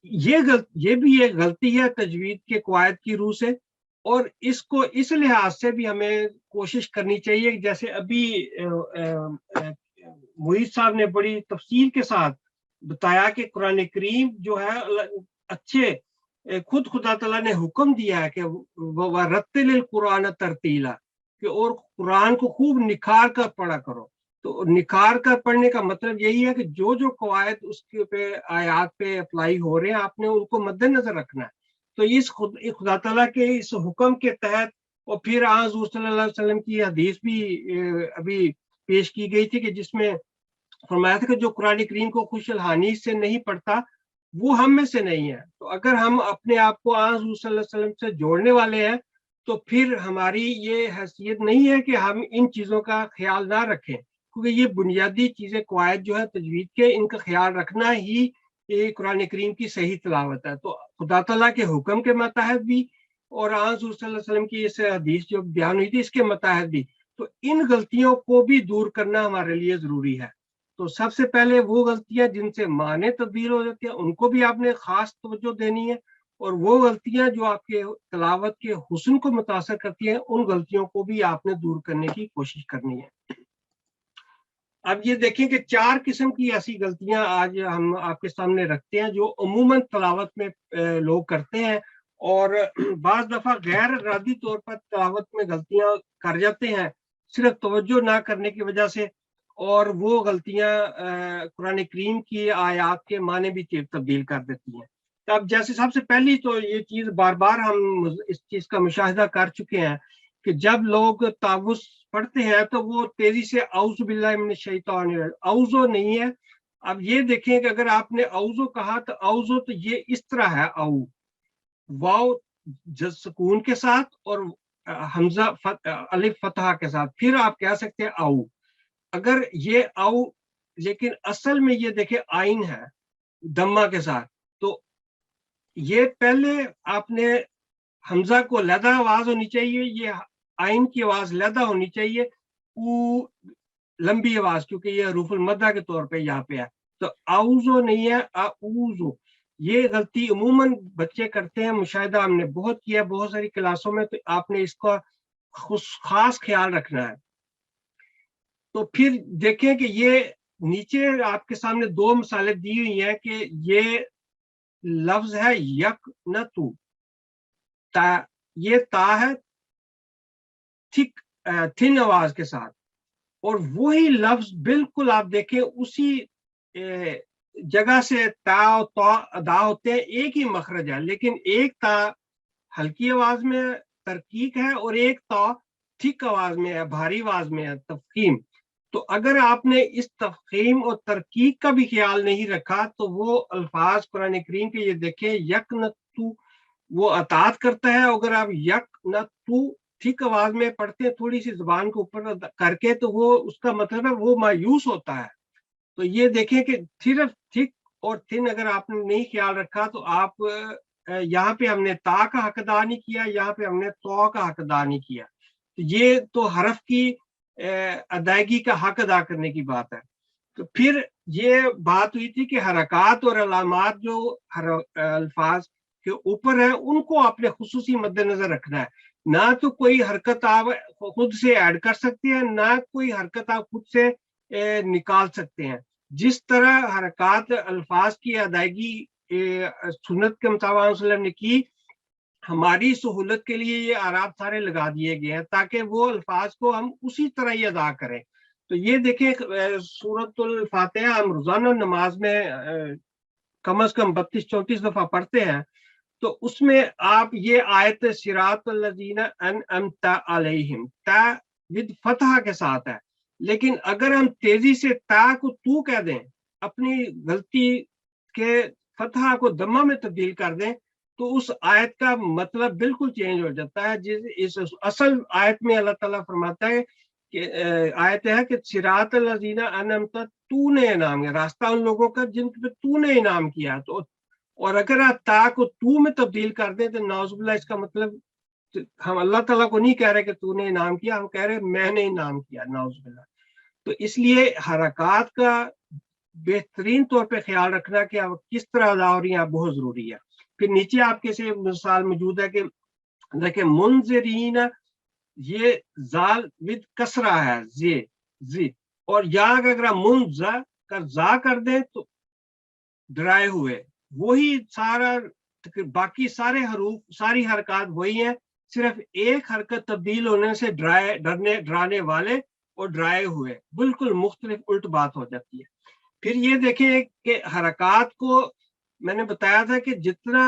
یہ بھی ایک غلطی ہے تجوید کے قواعد کی روح سے، اور اس کو اس لحاظ سے بھی ہمیں کوشش کرنی چاہیے. جیسے ابھی محیط صاحب نے بڑی تفصیل کے ساتھ بتایا کہ قرآن کریم جو ہے اچھے खुद खुदा तआला ने हुक्म दिया है कि वरत्तिलिल कुरान तरतीला, कि और कुरान को खूब निखार कर पढ़ा करो। तो निखार कर पढ़ने का मतलब यही है कि जो जो कवायद उसके पे आयात पे अप्लाई हो रहे हैं आपने उनको मद्देनजर रखना है। तो इस खुदा तआला के इस हुक्म के तहत, और फिर हुज़ूर सल्लल्लाहु अलैहि वसल्लम की हदीस भी अभी पेश की गई थी कि जिसमें फरमाया था कि जो कुरान करीम को खुशहानी से नहीं पढ़ता वो हम में से नहीं है। तो अगर हम अपने आप को हुज़ूर सल्लल्लाहु अलैहि वसल्लम से जोड़ने वाले हैं तो फिर हमारी ये हैसियत नहीं है कि हम इन चीज़ों का ख्याल ना रखें, क्योंकि ये बुनियादी चीज़ें कवायद जो है तजवीद के, इनका ख्याल रखना ही ये कुरान करीम की सही तिलावत है। तो खुदा तआला के हुक्म के मतहत भी और हुज़ूर सल्लल्लाहु अलैहि वसल्लम की इस हदीस जो बयान हुई थी इसके मतहत भी, तो इन गलतियों को भी दूर करना हमारे लिए ज़रूरी है। तो सबसे पहले वो गलतियां जिनसे माने तब्दील हो जाती हैं उनको भी आपने खास तवज्जो देनी है, और वो गलतियां जो आपके तिलावत के हुस्न को मुतासर करती हैं उन गलतियों को भी आपने दूर करने की कोशिश करनी है। अब ये देखें कि 4 किस्म की ऐसी गलतियां आज हम आपके सामने रखते हैं जो अमूमन तिलावत में लोग करते हैं, और बाज़ दफ़ा गैर इरादी तौर पर तिलावत में गलतियां कर जाते हैं सिर्फ तवज्जो ना करने की वजह से, और वो गलतियां कुरान करीम की आयात के माने भी तब्दील कर देती हैं। तो अब जैसे सबसे पहली तो ये चीज़ बार बार हम इस चीज़ का मुशाहिदा कर चुके हैं कि जब लोग तावुस पढ़ते हैं तो वो तेजी से औज़ु बिल्लाहि मिनश शैतानिर, औज़ो नहीं है। अब ये देखें कि अगर आपने औज़ो कहा तो औज़ो तो ये इस तरह है, औ वाव सुकून के साथ और हमजा अलिफ फतहा के साथ, फिर आप कह सकते हैं औ। अगर ये औ, लेकिन असल में ये देखें आइन है दम्मा के साथ, तो ये पहले आपने हमजा को लदा आवाज होनी चाहिए, ये आइन की आवाज लदा होनी चाहिए, ऊ लंबी आवाज, क्योंकि ये हरूफुल मद्दा के तौर पे यहाँ पे है। तो आउजो नहीं है, आउजो। ये गलती अमूमन बच्चे करते हैं, मुशाहिदा हमने बहुत किया बहुत सारी क्लासों में, तो आपने इसका खास ख्याल रखना है। तो फिर देखें कि ये नीचे आपके सामने 2 मिसालें दी हुई हैं कि ये लफ्ज है यक न तू, ता, ये ता है थिक थिन आवाज के साथ, और वही लफ्ज बिल्कुल आप देखें उसी जगह से ता और ता अदा होते हैं, एक ही मखरज है, लेकिन एक ता हल्की आवाज में तरकीक है और एक ता थिक आवाज में है, भारी आवाज में है, तफखीम। तो अगर आपने इस तफखीम और तरकीक का भी ख्याल नहीं रखा तो वो अल्फाज कुरान करीम के, ये देखें यक न तू, वो अतात करता है। अगर आप यक न तू ठीक आवाज में पढ़ते हैं थोड़ी सी जुबान को ऊपर करके, तो वो उसका मतलब है वो मायूस होता है। तो ये देखें कि सिर्फ थिक और थिन अगर आपने नहीं ख्याल रखा तो आप यहाँ पे हमने ता का हक अदा नहीं किया, यहाँ पे हमने तो का हक अदा नहीं किया। तो ये तो हरफ की अदायगी का हक अदा करने की बात है। तो फिर ये बात हुई थी कि हरकत और अलामात जो अल्फाज के ऊपर है उनको आपने खुसूसी मद्देनजर रखना है। ना तो कोई हरकत आप खुद से ऐड कर सकते हैं, ना कोई हरकत आप खुद से निकाल सकते हैं। जिस तरह हरकत अल्फाज की अदायगी सुन्नत के मुताबिक ने की, हमारी सहूलत के लिए ये आराब सारे लगा दिए गए हैं ताकि वो अल्फाज को हम उसी तरह ही अदा करें। तो ये देखें सूरतुल फातिहा हम रोजाना नमाज में कम से कम 32-34 दफा पढ़ते हैं, तो उसमें आप ये आयत सिरातल लज़ीना अनअमता अलैहिम, ता विद फतहा के साथ है, लेकिन अगर हम तेजी से ता को तू कह दें, अपनी गलती के फतहा को दम्मा में तब्दील कर दें, तो उस आयत का मतलब बिल्कुल चेंज हो जाता है। इस असल आयत में अल्लाह ताला फरमाता है कि आयत है कि सिरातल लज़ीना अनअमता, तूने इनाम किया, रास्ता उन लोगों का जिन पे तूने इनाम किया। तो और अगर आप ता को तू में तब्दील कर दें तो नाउज़ुबिल्लाह, इसका मतलब हम अल्लाह ताला को नहीं कह रहे कि तूने इनाम किया, हम कह रहे मैंने इनाम किया, नाउज़ुबिल्लाह। तो इसलिए हरकत का बेहतरीन तौर पे ख्याल रखना कि आप किस तरह अदा हो रही है बहुत जरूरी है। फिर नीचे आपके से मिसाल मौजूद है कि देखिए मुनज़िरीन, ये जाल विद कसरा है, जी, और यहाँ अगर आप मुनज़ा कर जा कर दें तो डराए हुए, वही सारा باقی سارے حروف ساری حرکات وہی ہیں, صرف ایک حرکت تبدیل ہونے سے ڈرانے والے اور ڈرائے ہوئے بالکل مختلف الٹ بات ہو جاتی ہے. پھر یہ دیکھیں کہ حرکات کو میں نے بتایا تھا کہ جتنا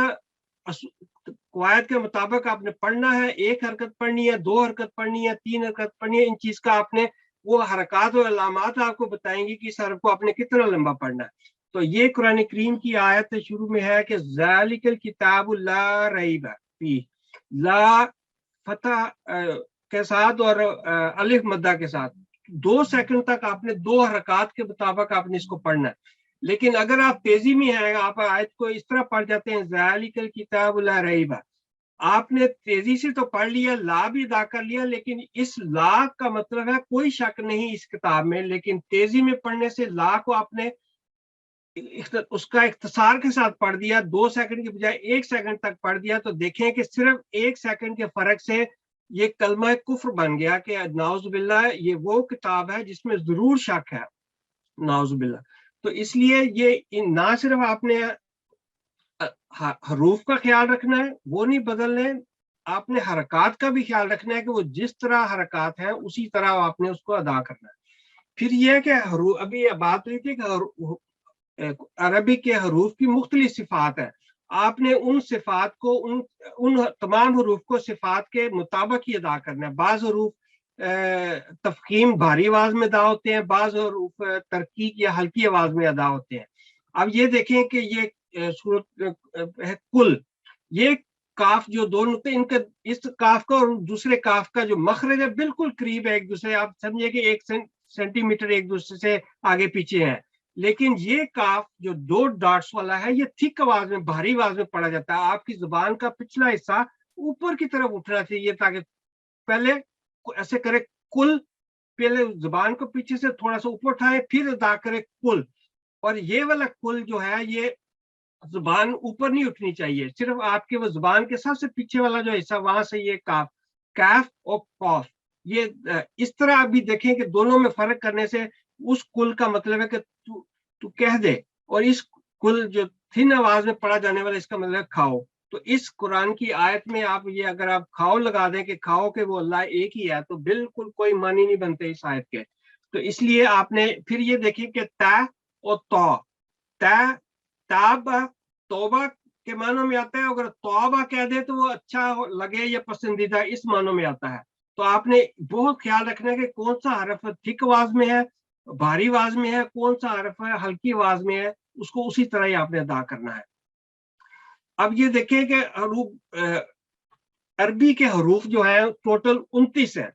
قواعد کے مطابق آپ نے پڑھنا ہے, ایک حرکت پڑھنی ہے, 2 حرکت پڑھنی ہے, 3 حرکت پڑھنی ہے, ان چیز کا آپ نے وہ حرکات اور علامات آپ کو بتائیں گی کہ اس حرف کو آپ نے کتنا لمبا پڑھنا ہے. تو یہ قرآن کریم کی آیت شروع میں ہے کہ ذالک الکتاب لا ریب فیہ, لا فتح کے ساتھ اور الف مدہ کے ساتھ 2 سیکنڈ تک آپ نے 2 حرکات کے مطابق آپ نے اس کو پڑھنا ہے. لیکن اگر آپ تیزی میں ہیں, آپ آیت کو اس طرح پڑھ جاتے ہیں ذالک الکتاب لا ریب, آپ نے تیزی سے تو پڑھ لیا, لا بھی ادا کر لیا, لیکن اس لا کا مطلب ہے کوئی شک نہیں اس کتاب میں, لیکن تیزی میں پڑھنے سے لا کو آپ نے اس کا اختصار کے ساتھ پڑھ دیا, 2 سیکنڈ کی بجائے 1 سیکنڈ تک پڑھ دیا, تو دیکھیں کہ صرف 1 سیکنڈ کے فرق سے یہ کلمہ کفر بن گیا کہ نعوذ باللہ یہ وہ کتاب ہے جس میں ضرور شک ہے, نعوذ باللہ. تو اس لیے یہ نہ صرف آپ نے حروف کا خیال رکھنا ہے, وہ نہیں بدلنے, آپ نے حرکات کا بھی خیال رکھنا ہے کہ وہ جس طرح حرکات ہیں اسی طرح آپ نے اس کو ادا کرنا ہے. پھر یہ کہ ابھی یہ بات ہوئی تھی کہ عربی کے حروف کی مختلف صفات ہیں, آپ نے ان صفات کو ان تمام حروف کو صفات کے مطابق ہی ادا کرنا ہے. بعض حروف تفخیم بھاری آواز میں ادا ہوتے ہیں, بعض حروف ترقیق یا ہلکی آواز میں ادا ہوتے ہیں. اب یہ دیکھیں کہ یہ صورت ہے کل, یہ کاف جو 2 نقطے ان کا, اس کاف کا اور دوسرے کاف کا جو مخرج ہے بالکل قریب ہے ایک دوسرے, آپ سمجھے کہ 1 سینٹی میٹر ایک دوسرے سے آگے پیچھے ہیں, لیکن یہ کاف جو 2 ڈاٹس والا ہے یہ تھک آواز میں بھاری آواز میں پڑھا جاتا ہے. آپ کی زبان کا پچھلا حصہ اوپر کی طرف اٹھنا چاہیے تاکہ پہلے ایسے کرے کل, پہلے زبان کو پیچھے سے تھوڑا سا اوپر اٹھائے پھر ادا کرے کل, اور یہ والا کل جو ہے یہ زبان اوپر نہیں اٹھنی چاہیے, صرف آپ کے وہ زبان کے سب سے پیچھے والا جو حصہ وہاں سے یہ کاف, کیف اور قاف, یہ اس طرح ابھی دیکھیں کہ دونوں میں فرق کرنے سے اس کل کا مطلب ہے کہ تو کہہ دے, اور اس کل جو تھن آواز میں پڑھا جانے والا اس کا مطلب ہے کھاؤ. تو اس قرآن کی آیت میں آپ یہ اگر آپ کھاؤ لگا دیں کہ کھاؤ کہ وہ اللہ ایک ہی ہے, تو بالکل کوئی معنی نہیں بنتے اس آیت کے. تو اس لیے آپ نے پھر یہ دیکھیں کہ تا اور تو, تابہ توبہ کے معنوں میں آتا ہے, اگر توبہ کہہ دے تو وہ اچھا لگے یا پسندیدہ اس معنوں میں آتا ہے. تو آپ نے بہت خیال رکھنا ہے کہ کون سا حرف تھک آواز میں ہے, بھاری آواز میں ہے, کون سا حرف ہے ہلکی آواز میں ہے, اس کو اسی طرح ہی آپ نے ادا کرنا ہے. اب یہ دیکھیں کہ حروف عربی کے حروف جو ہیں ٹوٹل 29 ہیں,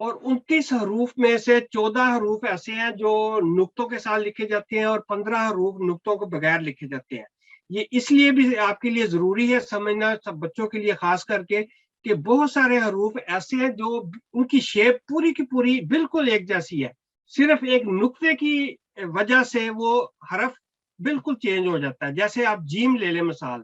اور 29 حروف میں سے 14 حروف ایسے ہیں جو نقطوں کے ساتھ لکھے جاتے ہیں اور 15 حروف نقطوں کو بغیر لکھے جاتے ہیں. یہ اس لیے بھی آپ کے لیے ضروری ہے سمجھنا, سب بچوں کے لیے خاص کر کے, کہ بہت سارے حروف ایسے ہیں جو ان کی شیپ پوری کی پوری بالکل ایک جیسی ہے, صرف ایک نقطے کی وجہ سے وہ حرف بالکل چینج ہو جاتا ہے. جیسے آپ جیم لے لیں مثال,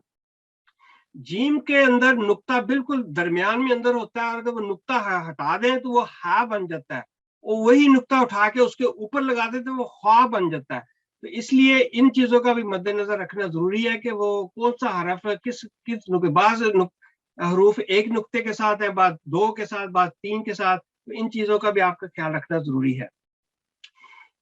جیم کے اندر نقطہ بالکل درمیان میں اندر ہوتا ہے, اور اگر وہ نقطہ ہٹا دیں تو وہ ہا بن جاتا ہے, اور وہی نقطہ اٹھا کے اس کے اوپر لگا دیں تو وہ خواہ بن جاتا ہے. تو اس لیے ان چیزوں کا بھی مد نظر رکھنا ضروری ہے کہ وہ کون سا حرف کس نقطے, بعض حروف ایک نقطے کے ساتھ ہے, بعض 2 کے ساتھ, بعض 3 کے ساتھ, تو ان چیزوں کا بھی آپ کا خیال رکھنا ضروری ہے.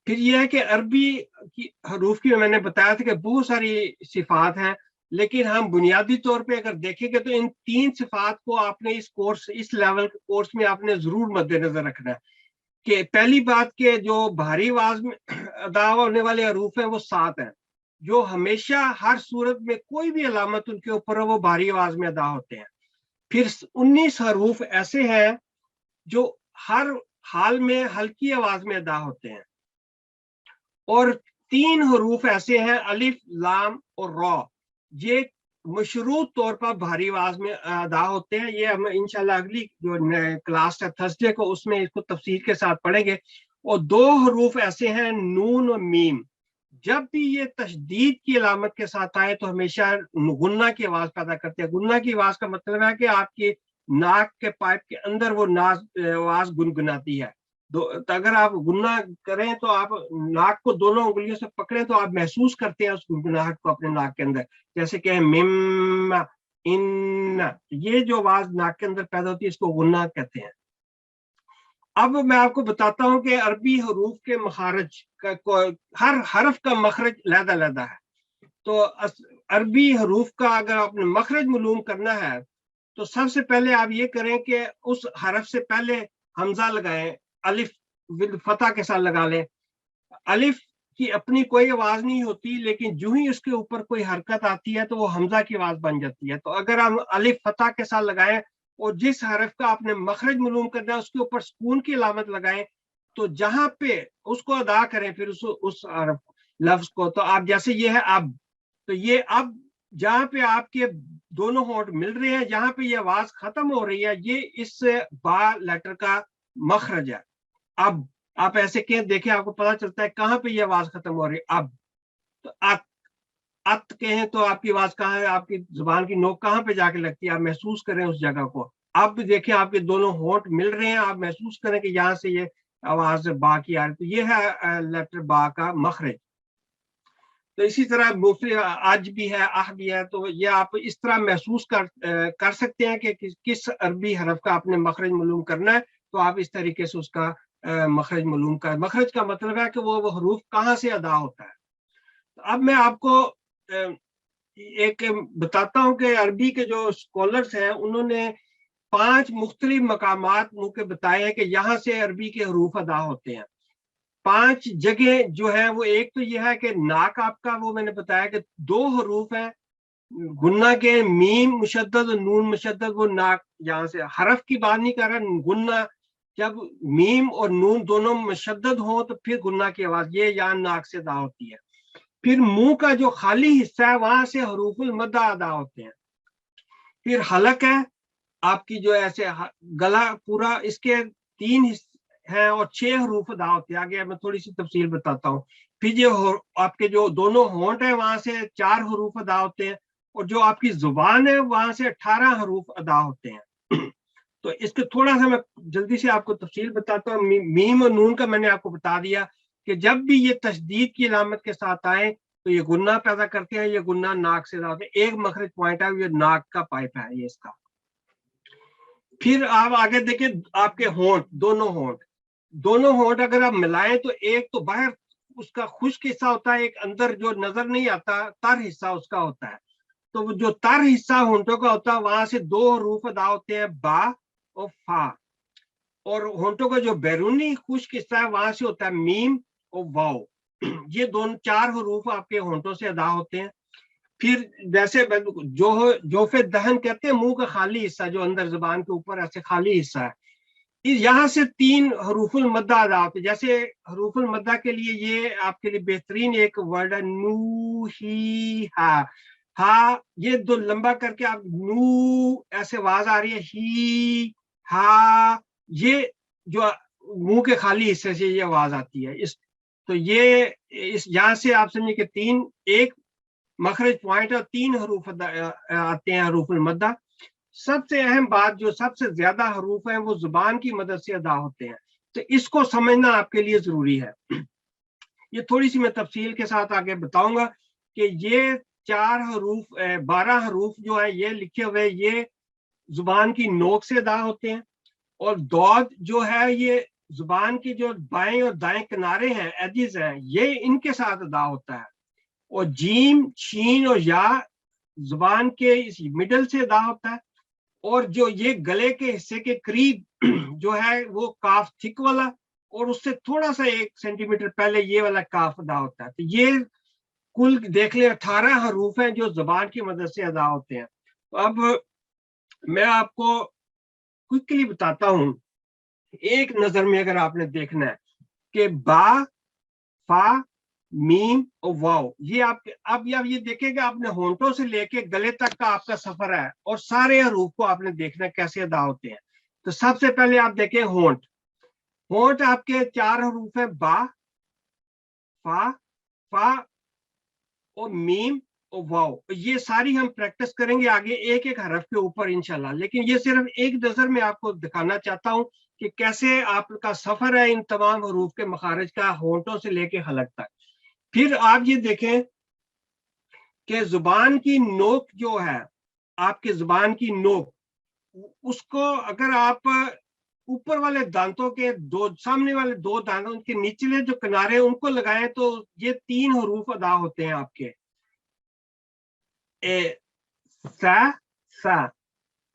پھر یہ ہے کہ عربی کی حروف کی میں نے بتایا تھا کہ بہت ساری صفات ہیں, لیکن ہم بنیادی طور پہ اگر دیکھیں گے تو ان 3 صفات کو آپ نے اس کورس, اس لیول کے کورس میں آپ نے ضرور مد نظر رکھنا ہے. کہ پہلی بات کہ جو بھاری آواز میں ادا ہونے والے حروف ہیں وہ 7 ہیں, جو ہمیشہ ہر صورت میں کوئی بھی علامت ان کے اوپر ہے وہ بھاری آواز میں ادا ہوتے ہیں. پھر 19 حروف ایسے ہیں جو ہر حال میں ہلکی آواز میں ادا ہوتے ہیں, اور 3 حروف ایسے ہیں الف, لام اور را, یہ مشروط طور پر بھاری آواز میں ادا ہوتے ہیں. یہ ہم انشاءاللہ اگلی جو کلاس ہے تھرسڈے کو اس میں اس کو تفصیل کے ساتھ پڑھیں گے. اور 2 حروف ایسے ہیں نون اور میم, جب بھی یہ تشدید کی علامت کے ساتھ آئے تو ہمیشہ غنہ کی آواز پیدا کرتے ہیں. غنہ کی آواز کا مطلب ہے کہ آپ کی ناک کے پائپ کے اندر وہ آواز گنگناتی ہے. तो अगर आप गुन्ना करें तो आप नाक को दोनों उंगलियों से पकड़े तो आप महसूस करते हैं उस गुनगुनाहट को अपने नाक के अंदर, जैसे कि मिम इन, ये जो आवाज नाक के अंदर पैदा होती है इसको गुन्ना कहते हैं। अब मैं आपको बताता हूं कि अरबी हरूफ के मखारज का हर हरफ का मखरज लहदा है। तो अरबी हरूफ का अगर आपने मखरज मालूम करना है तो सबसे पहले आप ये करें कि उस हरफ से पहले हमजा लगाएं, अलिफ विद फतह के साथ लगा लें। अलिफ की अपनी कोई आवाज नहीं होती, लेकिन जो ही उसके ऊपर कोई हरकत आती है तो वो हमजा की आवाज बन जाती है। तो अगर हम अलिफ फतह के साथ लगाएं और जिस हरफ का आपने मखरज मालूम करना है उसके ऊपर सुकून की अलामत लगाएं, तो जहां पे उसको अदा करें फिर उस हरफ लफ्ज को, तो आप जैसे ये है अब, तो ये अब जहां पे आपके दोनों होंठ मिल रहे हैं, जहां पे ये आवाज खत्म हो रही है, ये इस बा लेटर का मखरज है। अब आप ऐसे कहें, देखें आपको पता चलता है कहां पे ये आवाज खत्म हो रही है। अब तो अत कहें तो आपकी आवाज कहाँ है, आपकी जुबान की नोक कहां पे जाके लगती है, आप महसूस करें उस जगह को। अब देखें आपके दोनों होंठ मिल रहे हैं, आप महसूस करें कि यहाँ से ये आवाज बा की आ रही, तो ये है लेटर बा का मखरज। तो इसी तरह दूसरे आज भी है, आह भी है, तो ये आप इस तरह महसूस कर सकते हैं कि किस अरबी हरफ का आपने मखरज मालूम करना है, तो आप इस तरीके से उसका मखरज मालूम कर। मखरज का मतलब है कि वो हरूफ कहाँ से अदा होता है। तो अब मैं आपको एक बताता हूँ कि अरबी के जो स्कॉलर्स हैं उन्होंने 5 मुख्तलिफ मकामात मुझे बताए हैं कि यहाँ से अरबी के हरूफ अदा होते हैं। 5 जगह जो है वो, एक तो यह है कि नाक आपका, वो मैंने बताया कि 2 हरूफ है गुन्ना के, मीम मुशद्दद और नून मुशद्दद, वो नाक, यहाँ से हरफ की बात नहीं कर रहा, गुन्ना जब मीम और नून दोनों मुशद्दद हो तो फिर गुन्ना की आवाज ये यहाँ नाक से अदा होती है। फिर मुंह का जो खाली हिस्सा है वहां से हरूफुल मद्दा अदा होते हैं। फिर हलक है आपकी जो ऐसे गला पूरा, इसके 3 हिस्से हैं और 6 हरूफ अदा होते हैं। आगे मैं थोड़ी सी तफसील बताता हूँ। फिर जो आपके जो दोनों होंठ है वहां से 4 हरूफ अदा होते हैं, और जो आपकी जुबान है वहां से 18 हरूफ अदा होते हैं। तो इसके थोड़ा सा मैं जल्दी से आपको तफसील बताता हूँ। मीम और नून का मैंने आपको बता दिया कि जब भी ये तशदीद की अलामत के साथ आए तो ये गुन्ना पैदा करते हैं। ये गुन्ना नाक से होते हैं। एक मखरज पॉइंट है, ये नाक का पाइप है ये इसका। फिर आप आगे देखें, आपके होंठ, दोनों होंठ अगर आप मिलाएं तो एक तो बाहर उसका खुश्क हिस्सा होता है, एक अंदर जो नजर नहीं आता तर हिस्सा उसका होता है। तो जो तर हिस्सा होंठों का होता है वहां से 2 हरूफ अदा होते हैं, बा और फा। और होंठों का जो बैरूनी खुश्क हिस्सा है वहां से होता है मीम और वाओ। ये दोनों 4 हरूफ आपके होंठों से अदा होते हैं। फिर जैसे जोफे दहन कहते हैं मुंह का खाली हिस्सा, जो अंदर जुबान के ऊपर ऐसे खाली हिस्सा है, यहाँ से 3 हरूफुल मद्दा अदा होते हैं। जैसे हरूफुल मद्दा के लिए ये आपके लिए बेहतरीन एक वर्ड है, नू ही हा, ये दो लंबा करके आप नू ऐसे आवाज आ रही है, ही हा, ये जो मुंह के खाली हिस्से से ये आवाज आती है। तो ये इस यहाँ से आप समझिए कि 3 एक मखरज पॉइंट और 3 हरूफ आते हैं हरूफुल मद्दा। सबसे अहम बात, जो सबसे ज्यादा हरूफ है वो जुबान की मदद से अदा होते हैं, तो इसको समझना आपके लिए जरूरी है। ये थोड़ी सी मैं तफसील के साथ आगे बताऊंगा कि ये 4 हरूफ 12 हरूफ जो है ये लिखे हुए, ये जुबान की नोक से अदा होते हैं। और दौद जो है ये जुबान की जो बाएं और दाएं किनारे हैं, एजिज हैं, ये इनके साथ अदा होता है। और जीम, शीन और या जुबान के इस मिडल से अदा होता है। और जो ये गले के हिस्से के करीब जो है वो काफ थिक वाला, और उससे थोड़ा सा 1 सेंटीमीटर पहले ये वाला काफ अदा होता है। तो ये कुल देख ले 18 हरूफ हैं जो जुबान की मदद से अदा होते हैं। तो अब मैं आपको क्विकली बताता हूं, एक नजर में अगर आपने देखना है कि बा, फा, मीम और वाओ, ये आप अब ये देखेगा आपने होंठों से लेके गले तक का आपका सफर है, और सारे हरूफ को आपने देखना कैसे अदा होते हैं। तो सबसे पहले आप देखें होंठ आपके 4 हरूफ है, बा, फा और मीम वाओ, ये सारी हम प्रैक्टिस करेंगे आगे एक एक हरफ के ऊपर इंशाल्लाह, लेकिन ये सिर्फ एक नजर में आपको दिखाना चाहता हूं कि कैसे आपका सफर है इन तमाम हरूफ के मखारज का, होंठों से लेके हलक तक। फिर आप ये देखें कि जुबान की नोक जो है, आपके जुबान की नोक, उसको अगर आप ऊपर वाले दांतों के सामने वाले दो दांतों के निचले जो किनारे उनको लगाएं तो ये 3 हरूफ अदा होते हैं आपके, ए सा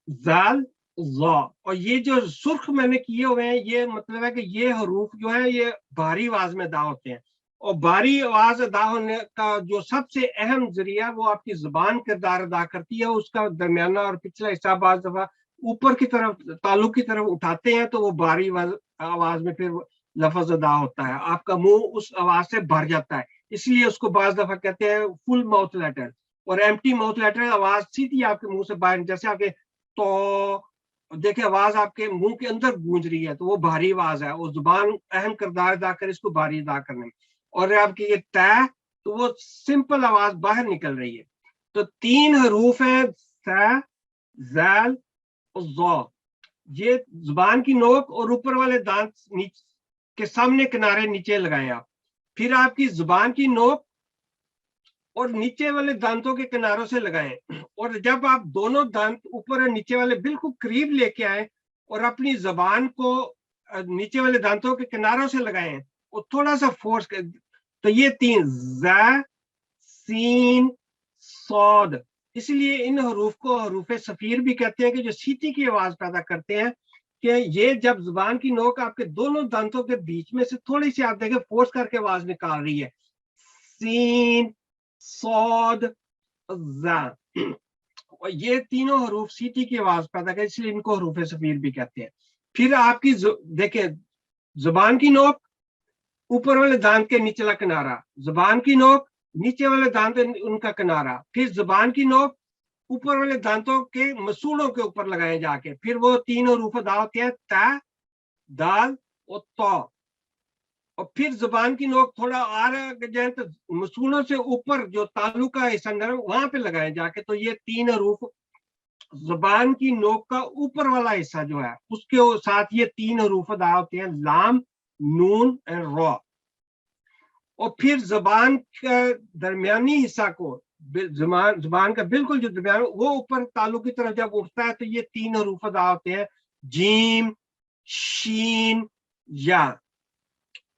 जाल ज़ा। और ये जो सुर्ख मैंने किए हुए हैं, ये मतलब है कि ये हरूफ जो है ये भारी आवाज में अदा होते हैं, और भारी आवाज अदा होने का जो सबसे अहम जरिया वो आपकी जुबान किरदार अदा करती है। उसका दरमियाना और पिछला हिस्सा बाज दफा ऊपर की तरफ तालुक की तरफ उठाते हैं तो वो भारी आवाज में फिर लफ्ज अदा होता है, आपका मुंह उस आवाज से भर जाता है, इसलिए उसको बाज दफा कहते हैं फुल माउथ लेटर। और एम्प्टी माउथ लेटर आवाज सीधी आपके मुंह से बाहर, जैसे आपके तो देखिए आवाज आपके मुंह के अंदर गूंज रही है तो वो भारी आवाज है, वो जुबान अहम किरदार अदा कर इसको भारी अदा करने में। और आपकी ये तय तो वो सिंपल आवाज बाहर निकल रही है। तो 3 हरूफ है सा, ज़ैल और ज़ा। ये जुबान की नोक और ऊपर वाले दांत के सामने किनारे नीचे लगाएं आप। फिर आपकी जुबान की नोक और नीचे वाले दांतों के किनारों से लगाएं, और जब आप दोनों दांत ऊपर और नीचे वाले बिल्कुल करीब लेके आए और अपनी जबान को नीचे वाले दांतों के किनारों से लगाएं और थोड़ा सा फोर्स कर, तो ये 3 ज़, सीन, सौद। इसलिए इन हरूफ को हरूफ सफीर भी कहते हैं कि जो सीटी की आवाज पैदा करते हैं, कि ये जब जुबान की नोक आपके दोनों दांतों के बीच में से थोड़ी सी आप देखें फोर्स करके आवाज निकाल रही है, सीन, सौद, ज़ा। और ये तीनों हरूफ सीटी की आवाज पैदा करते, इसलिए इनको हरूफ सफीर भी कहते हैं। फिर आपकी देखिए जुबान की नोक, ऊपर वाले दांत के निचला किनारा, जुबान की नोक, नीचे वाले दांत उनका किनारा, फिर जुबान की नोक ऊपर वाले दांतों के मसूड़ों के ऊपर लगाए जाके, फिर वो 3 हरूफ अदा होते हैं ता, दाल और तो। और फिर जुबान की नोक थोड़ा आ जाए तो मसूड़ों से ऊपर जो तालु का हिस्सा नरम वहां पे लगाए जाके, तो ये 3 हरूफ जुबान की नोक का ऊपर वाला हिस्सा जो है उसके साथ ये 3 हरूफ अदा होते हैं, लाम, नून एंड रॉ। और फिर जुबान का दरमियानी हिस्सा को, जुबान का बिल्कुल जो दरमियान वो ऊपर तालु की तरफ जब उठता है तो ये 3 हरूफ अदा होते हैं, जीम, शीन, या।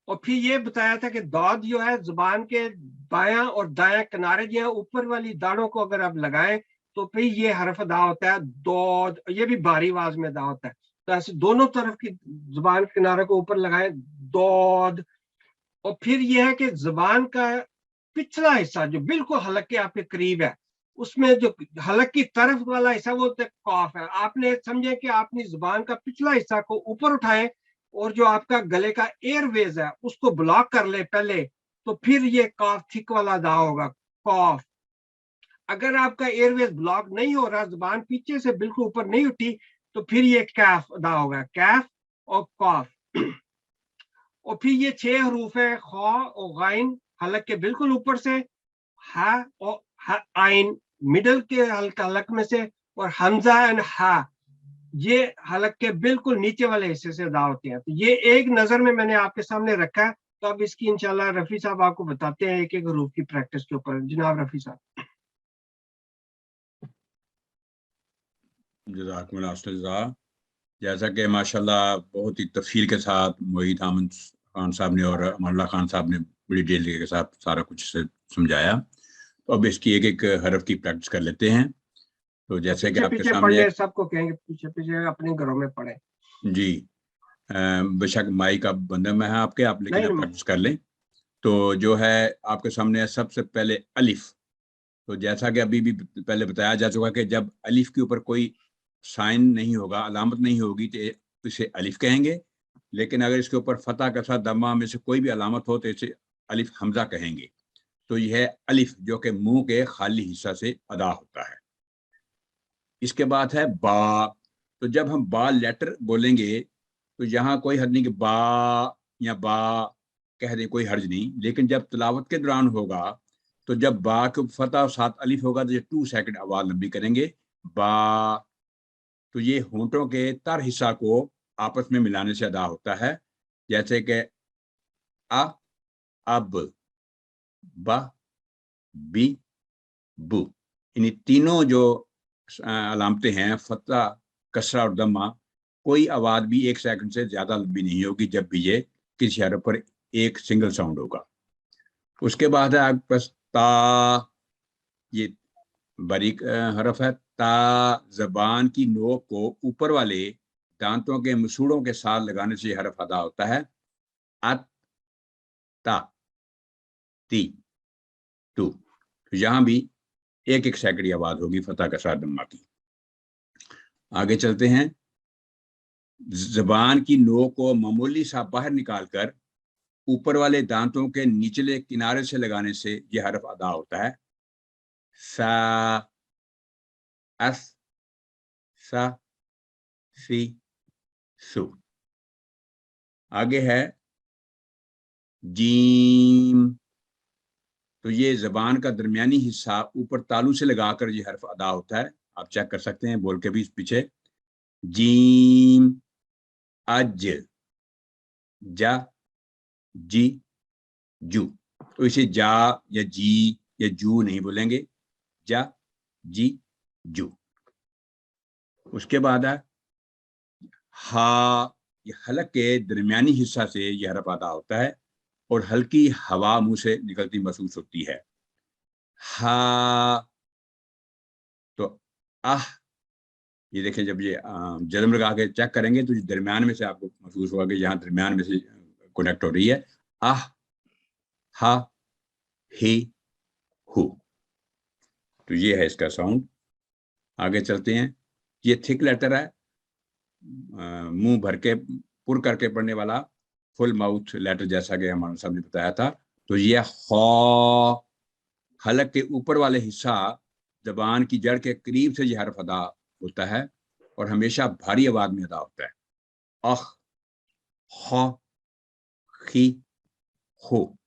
और फिर ये बताया था कि दाद जो है जुबान के बायां और दायां किनारे जो है ऊपर वाली दाढ़ों को अगर आप लगाएं तो फिर ये हरफ अदा होता है दौद, ये भी भारी आवाज में अदा होता है। तो ऐसे दोनों तरफ की जुबान के किनारे को ऊपर लगाएं, दौद। और फिर यह है कि जुबान का पिछला हिस्सा जो बिल्कुल हलक के आपके करीब है, उसमें जो हलक की तरफ वाला हिस्सा वो कॉफ है। आपने समझे कि आपने जुबान का पिछला हिस्सा को ऊपर उठाए और जो आपका गले का एयरवेज है उसको ब्लॉक कर ले पहले, तो फिर ये कॉफ थिक वाला अदा होगा, कॉफ। अगर आपका एयरवेज ब्लॉक नहीं हो रहा, जुबान पीछे से बिल्कुल ऊपर नहीं उठी, तो फिर ये कैफ अदा होगा, कैफ और कॉफ। और फिर ये 6 हरूफ है, खा और गाइन हलक के बिल्कुल ऊपर से, हा और आइन मिडल के हलक में से, और हमजा एंड हा ये हलक के बिल्कुल नीचे वाले हिस्से से अदा होते हैं। तो ये एक नजर में मैंने आपके सामने रखा है, तो अब इसकी इंशाल्लाह रफी साहब आपको बताते हैं एक एक हरूफ की प्रैक्टिस के ऊपर। जनाब रफी साहब। जज़ाकुमुल्लाह। जैसा कि माशाल्लाह बहुत ही तफसील के साथ मोहित आमन खान साहब ने और अमरुल्लाह खान साहब ने बड़ी डिटेल के साथ सारा कुछ से समझाया, तो अब इसकी एक एक हरफ की प्रैक्टिस कर लेते हैं। तो जैसे कि आपके सामने सबको कहेंगे पीछे पीछे अपने घरों में पढ़े जी, बेशक माइक का बंदम है आपके, आप लेकिन प्रैक्टिस कर लें। तो जो है आपके सामने है सबसे पहले अलिफ। तो जैसा कि अभी भी पहले बताया जा चुका कि जब अलिफ के ऊपर कोई साइन नहीं होगा, अलामत नहीं होगी, तो इसे अलिफ कहेंगे। लेकिन अगर इसके ऊपर फतह के साथ दम्मा में से कोई भी अलामत हो तो इसे अलिफ हमजा कहेंगे। तो यह है अलिफ जो कि मुंह के खाली हिस्सा से अदा होता है। इसके बाद है बा। तो जब हम बा लेटर बोलेंगे तो यहाँ कोई हर्ज नहीं कि बा या बा कह दें, कोई हर्ज नहीं। लेकिन जब तिलावत के दौरान होगा تو جب با کے فتح साथ अलिफ होगा तो ये 2 सेकंड आवाज लंबी करेंगे बा। तो ये होंठों के तर हिस्सा को आपस में मिलाने से अदा होता है, जैसे कि आ, अब, बा, बी, बू। इन तीनों जो अलामतें हैं फतह, कसरा और दम्मा, कोई आवाज भी 1 सेकंड से ज्यादा लंबी नहीं होगी जब भी ये किसी हरफ पर एक सिंगल साउंड होगा। उसके बाद है आपके पास ता, ये बारीक हरफ है। ता जबान की नोक को ऊपर वाले दांतों के मसूड़ों के साथ लगाने से हरफ अदा होता है। अत, ता, ती, टू। तो यहाँ भी 1-1 सेकंड की आवाज होगी फतह कसरा दम्मा की। आगे चलते हैं। जबान की नोक को मामूली सा बाहर निकालकर ऊपर वाले दांतों के निचले किनारे से लगाने से यह हरफ अदा होता है। सा, अस, सा, सी, सु। आगे है जीम। तो ये जबान का दरमियानी हिस्सा ऊपर तालू से लगाकर ये हरफ अदा होता है। आप चेक कर सकते हैं बोल के भी पीछे। जीम, अज, जा, जी, जू। तो इसे जा या जी या जू नहीं बोलेंगे, जा, जी, जू। उसके बाद है हा। ये हलक के दरमियानी हिस्सा से यह हरफ अदा होता है और हल्की हवा मुंह से निकलती महसूस होती है। हा। तो आह, ये देखें जब ये जन्म लगा के चेक करेंगे तो दरमियान में से आपको महसूस होगा कि यहाँ दरमियान में से कनेक्ट हो रही है। आह, हा, ही, हु। तो ये है इसका साउंड। आगे चलते हैं। ये थिक लेटर है, मुंह भर के पुर करके पढ़ने वाला फुल माउथ लेटर, जैसा कि हमारे साहब ने बताया था। तो ये खौ, हलक के ऊपर वाले हिस्सा जबान की जड़ के करीब से यह हरफ अदा होता है और हमेशा भारी आवाज में अदा होता है। अख, खौ, खी, हो।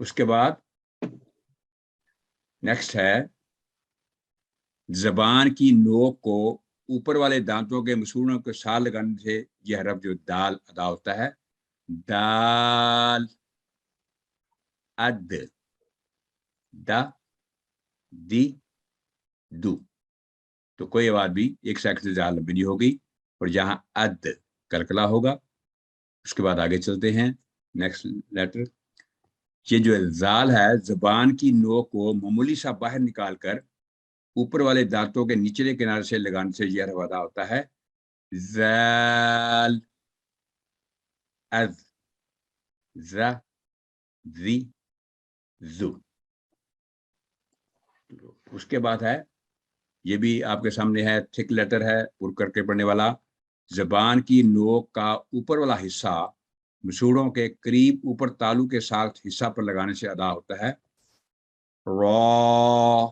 उसके बाद नेक्स्ट है जबान की नोक को ऊपर वाले दांतों के मसूड़ों के साथ लगाने से यह हरफ जो दाल अदा होता है। दाल, अद, दा, दी, दू। तो कोई आवाज भी 1 सेकंड से ज्यादा लंबी नहीं होगी और जहां अद कलकला होगा। उसके बाद आगे चलते हैं। नेक्स्ट लेटर, ये जो जाल है, जबान की नोक को मामूली सा बाहर निकालकर ऊपर वाले दांतों के निचले किनारे से लगाने से यह हरफ अदा होता है। जाल, अज, जा, जी, जू। उसके बाद है, ये भी आपके सामने है, थिक लेटर है, पुर करके पढ़ने वाला। जबान की नोक का ऊपर वाला हिस्सा मसूड़ों के करीब ऊपर तालू के साथ हिस्सा पर लगाने से अदा होता है। रॉ,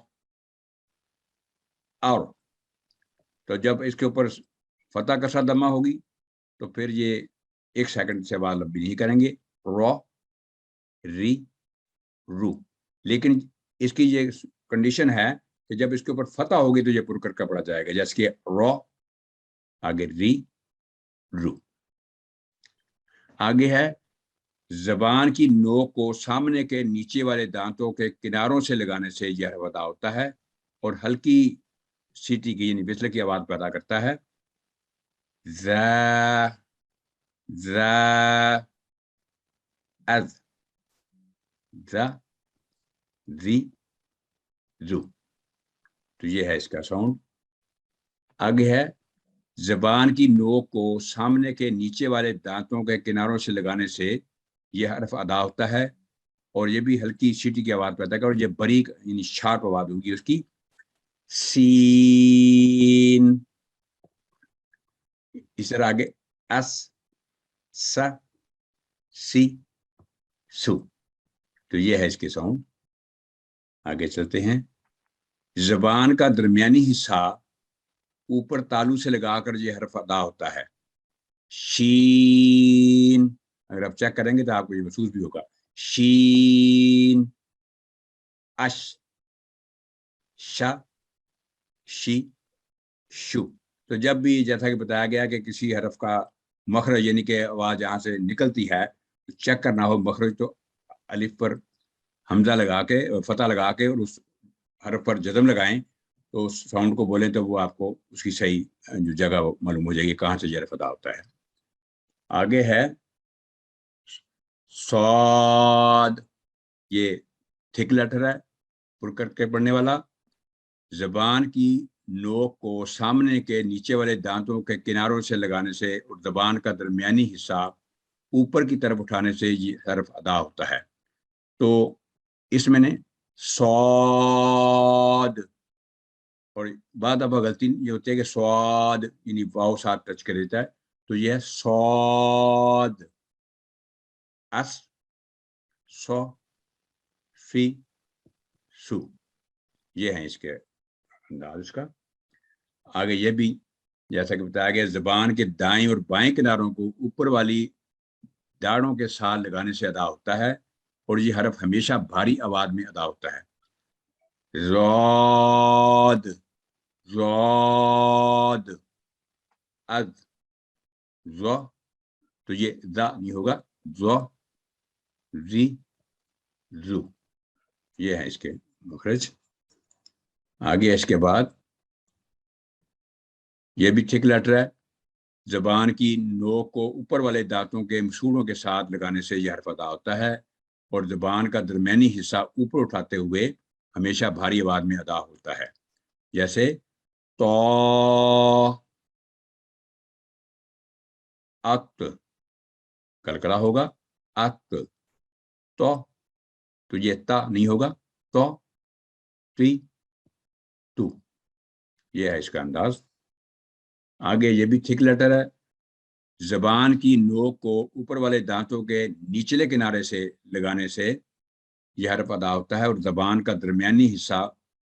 और। तो जब इसके ऊपर फतह कसरा दम्मा होगी तो फिर ये 1 सेकंड से आवाज लंबी नहीं करेंगे। रॉ, री, रू। लेकिन इसकी ये कंडीशन है कि जब इसके ऊपर फतह होगी तो ये पुर करके पढ़ा जाएगा, जैसे कि रॉ, आगे री, रू। आगे है जबान की नोक को सामने के नीचे वाले दांतों के किनारों से लगाने से यह हरफ अदा होता है और हल्की सीटी की यानी बिस्ल की आवाज पैदा करता है। ज़ा, ज़ा, अज़, ज़ा, ज़ी, ज़ू। तो ये है इसका साउंड। आगे है जबान की नोक को सामने के नीचे वाले दांतों के किनारों से लगाने से यह हरफ अदा होता है और ये भी हल्की सीटी की आवाज पैदा करेगा और ये बारीक यानी शार्प आवाज होगी उसकी। सीन। इस तरह आगे अस, सा, सी, सु। तो ये है इसके साउंड। आगे चलते हैं। जबान का दरमियानी हिस्सा ऊपर तालू से लगाकर ये हरफ अदा होता है। शीन। अगर आप चेक करेंगे तो आपको ये महसूस भी होगा। शीन, اش، شا، شی، شو. تو جب بھی جیسا کہ بتایا گیا کہ کسی حرف کا مخرج یعنی کہ آواز جہاں سے نکلتی ہے تو چیک کرنا ہو مخرج، تو الف پر حمزہ لگا کے فتح لگا کے اور اس حرف پر جزم لگائیں تو اس ساؤنڈ کو بولیں تو وہ آپ کو اس کی صحیح جو جگہ معلوم ہو جائے گی کہاں سے جر فتح ہوتا ہے. آگے ہے صاد، یہ تھک لیٹر ہے پر کر کے پڑھنے والا. زبان کی نوک کو سامنے کے نیچے والے دانتوں کے کناروں سے لگانے سے اور زبان کا درمیانی حصہ اوپر کی طرف اٹھانے سے یہ حرف ادا ہوتا ہے. تو اس میں نے صاد، اور بعد اب غلطی یہ ہوتی ہے کہ صاد یعنی واو ساتھ ٹچ کر دیتا ہے، تو یہ ہے صاد، اس، سو، فی، سو. یہ ہیں اس کے انداز اس کا. آگے یہ بھی جیسا کہ بتایا گیا زبان کے دائیں اور بائیں کناروں کو اوپر والی داڑھوں کے ساتھ لگانے سے ادا ہوتا ہے اور یہ حرف ہمیشہ بھاری آواز میں ادا ہوتا ہے. زاد، زاد، از، زو. تو یہ زا نہیں ہوگا، زو، زی، زو. یہ ہے اس کے مخرج. آگے اس کے بعد یہ بھی تھک لیٹر ہے. زبان کی نوک کو اوپر والے دانتوں کے مسوڑوں کے ساتھ لگانے سے یہ حرف ادا ہوتا ہے اور زبان کا درمیانی حصہ اوپر اٹھاتے ہوئے ہمیشہ بھاری آواز میں ادا ہوتا ہے. جیسے تو، ات، کلکڑا ہوگا، ات، تو یہ تا نہیں ہوگا، تو، تی، تو. یہ ہے اس کا انداز. آگے یہ بھی تھک لیٹر ہے. زبان کی نوک کو اوپر والے دانتوں کے نچلے کنارے سے لگانے سے یہ حرف ادا ہوتا ہے اور زبان کا درمیانی حصہ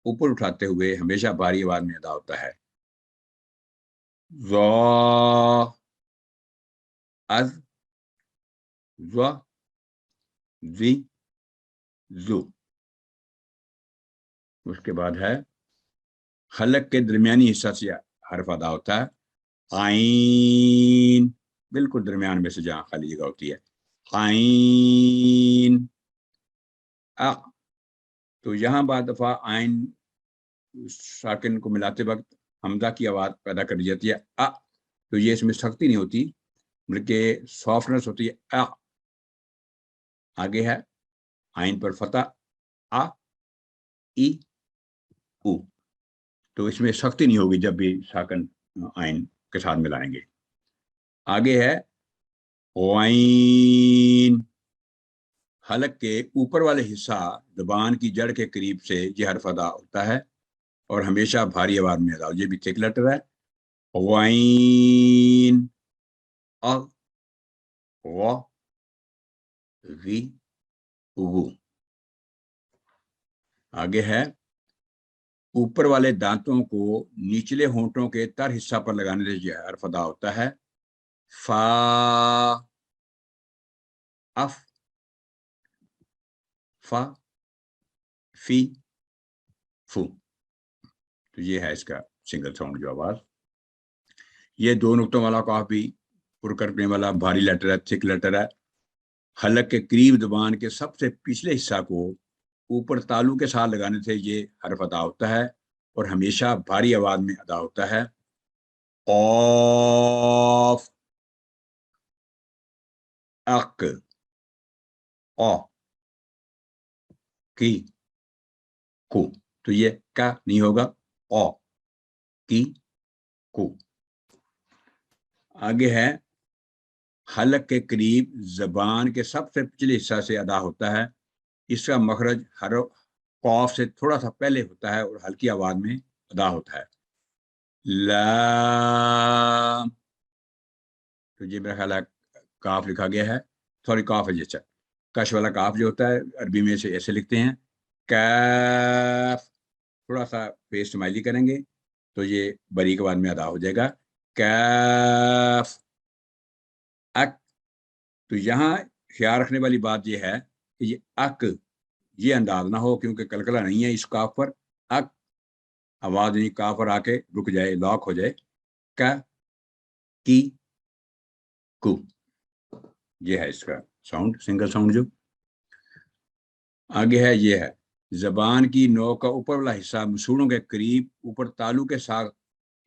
اوپر اٹھاتے ہوئے ہمیشہ بھاری آواز میں ادا ہوتا ہے. زو، از، زو، زی، زو. اس کے بعد ہے حلق کے درمیانی حصہ سے حرف ادا ہوتا ہے. عین، بالکل درمیان میں سے جہاں خالی جگہ ہوتی ہے. عین، ا. تو یہاں بعد دفعہ عین ساکن کو ملاتے وقت حمزہ کی آواز پیدا کر دی جاتی ہے ا. تو یہ اس میں سختی نہیں ہوتی بلکہ سافٹنس ہوتی ہے ا. آگے ہے عین پر فتح، ا، ای، او. تو اس میں سختی نہیں ہوگی جب بھی ساکن عین کے ساتھ ملائیں گے. آگے ہے غین. حلق کے اوپر والے حصہ زبان کی جڑ کے قریب سے یہ حرف ادا ہوتا ہے اور ہمیشہ بھاری آواز میں ادا ہوتا ہے. یہ بھی تھک لیٹر ہے. غین، ا، غ، غی، غو. آگے ہے اوپر والے دانتوں کو نچلے ہونٹوں کے تر حصہ پر لگانے سے یہ حرف ادا ہوتا ہے. فا، اف، فا، فی، فو. تو یہ ہے اس کا سنگل ساؤنڈ جو آواز. یہ دو نقطوں والا قاف بھی پر کرنے والا بھاری لیٹر ہے، تھک لیٹر ہے. حلق کے قریب زبان کے سب سے پچھلے حصہ کو اوپر تالو کے ساتھ لگانے سے یہ حرف ادا ہوتا ہے اور ہمیشہ بھاری آواز میں ادا ہوتا ہے. قاف، اق، او، کی، کو. تو یہ کا نہیں ہوگا، او، کی، کو. آگے ہے حلق کے قریب زبان کے سب سے پچھلے حصہ سے ادا ہوتا ہے. اس کا مخرج حرف قاف سے تھوڑا سا پہلے ہوتا ہے اور ہلکی آواز میں ادا ہوتا ہے. لام. تو یہ میرا خیال ہے کاف لکھا گیا ہے، سوری کاف ہے یہ اچھا کش والا کاف جو ہوتا ہے عربی میں سے ایسے لکھتے ہیں. کیف، تھوڑا سا پیسٹ مائلی کریں گے تو یہ باریک آواز میں ادا ہو جائے گا. کیف، اک. تو یہاں خیال رکھنے والی بات یہ ہے کہ یہ اک ये अंदाज ना हो, क्योंकि कलकला नहीं है इस काफ पर। अक आवाज नहीं, काफ पर आके रुक जाए, लॉक हो जाए। का, की, कु, ये है इसका साउंड, सिंगल साउंड। जो आगे है ये है, जबान की नोक का ऊपर वाला हिस्सा मसूड़ों के करीब ऊपर तालू के साथ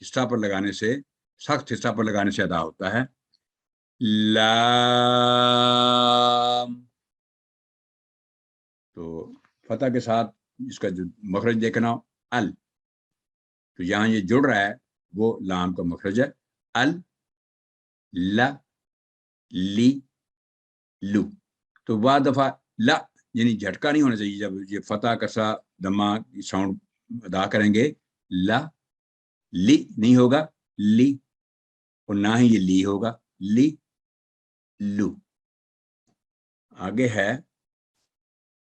हिस्सा पर लगाने से, सख्त हिस्सा पर लगाने से अदा होता है। लाम, तो फतह के साथ इसका जो मखरज देखना हो, अल, तो यहाँ ये जुड़ रहा है वो लाम का मखरज है। अल, ला, ली, लू। तो बाद दफा ला यानी झटका नहीं होना चाहिए जब ये फतह कसा दमा साउंड अदा करेंगे। ला, ली नहीं होगा, ली, और ना ही ये ली होगा, ली, लू। आगे है,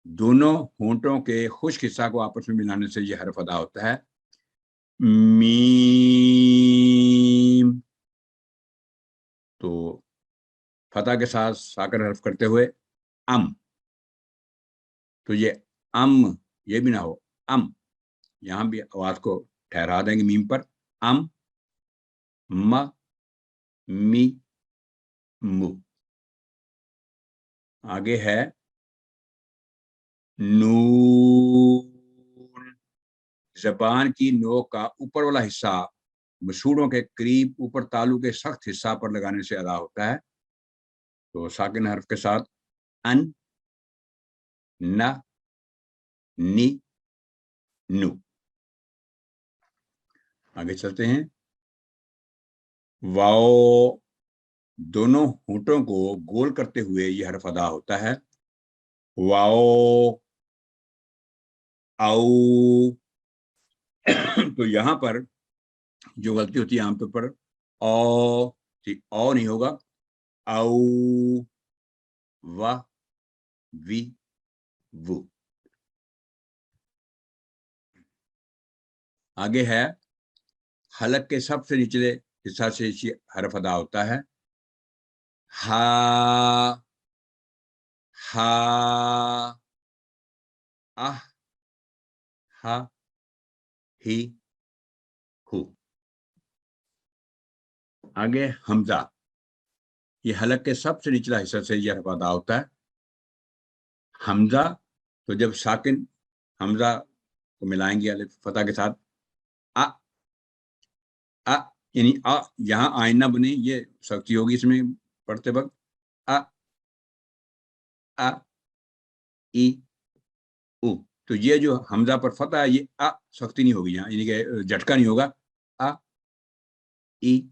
दोनों होंठों के खुश्क हिस्सा को आपस में मिलाने से ये हरफ अदा होता है। मीम, तो फतह के साथ साकर हरफ करते हुए अम, तो ये अम, ये भी ना हो अम, यहां भी आवाज को ठहरा देंगे मीम पर। अम, म, मी, मु। आगे है नून, जबान की नोक का ऊपर वाला हिस्सा मसूड़ों के करीब ऊपर तालू के सख्त हिस्सा पर लगाने से अदा होता है। तो साकिन हर्फ के साथ अन, न, नी, नु। आगे चलते हैं। वाओ, दोनों होंठों को गोल करते हुए यह हर्फ अदा होता है। वाओ, आओ। तो यहां पर जो गलती होती है आमतौर पर ओ, ओ नहीं होगा, आओ, वा, वी, वो। आगे है, हलक के सबसे निचले हिस्सा से हरफ अदा होता है। हा, हा, आह, हा, ही, हु। आगे हमजा, ये हलक के सबसे निचला हिस्सा से यह हरफ अदा होता है। हमजा, तो जब साकिन हमजा को मिलाएंगे अलिफ फतह के साथ, आ, आ, यानी आ, यहां आईना बने, ये सख्ती होगी इसमें पढ़ते वक्त। आ, आ, ई, उ। तो ये जो हमजा पर फतह है, ये आ सख्ती नहीं होगी यहाँ, यानी कि झटका नहीं होगा। आ, ई,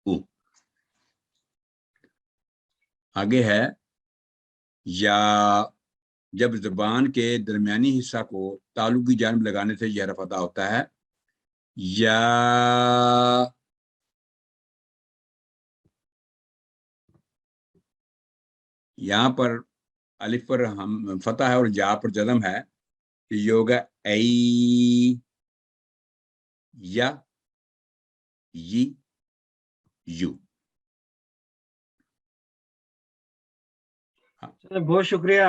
उ। आगे है या, जब जुबान के दरमियानी हिस्सा को तालु की जानिब लगाने से यह हरफ अदा होता है। या, यहाँ पर अलिफ पर हम फतह है और या पर जज़म है, तो ये होगा ऐ, या, यी, यू। चलिए, बहुत शुक्रिया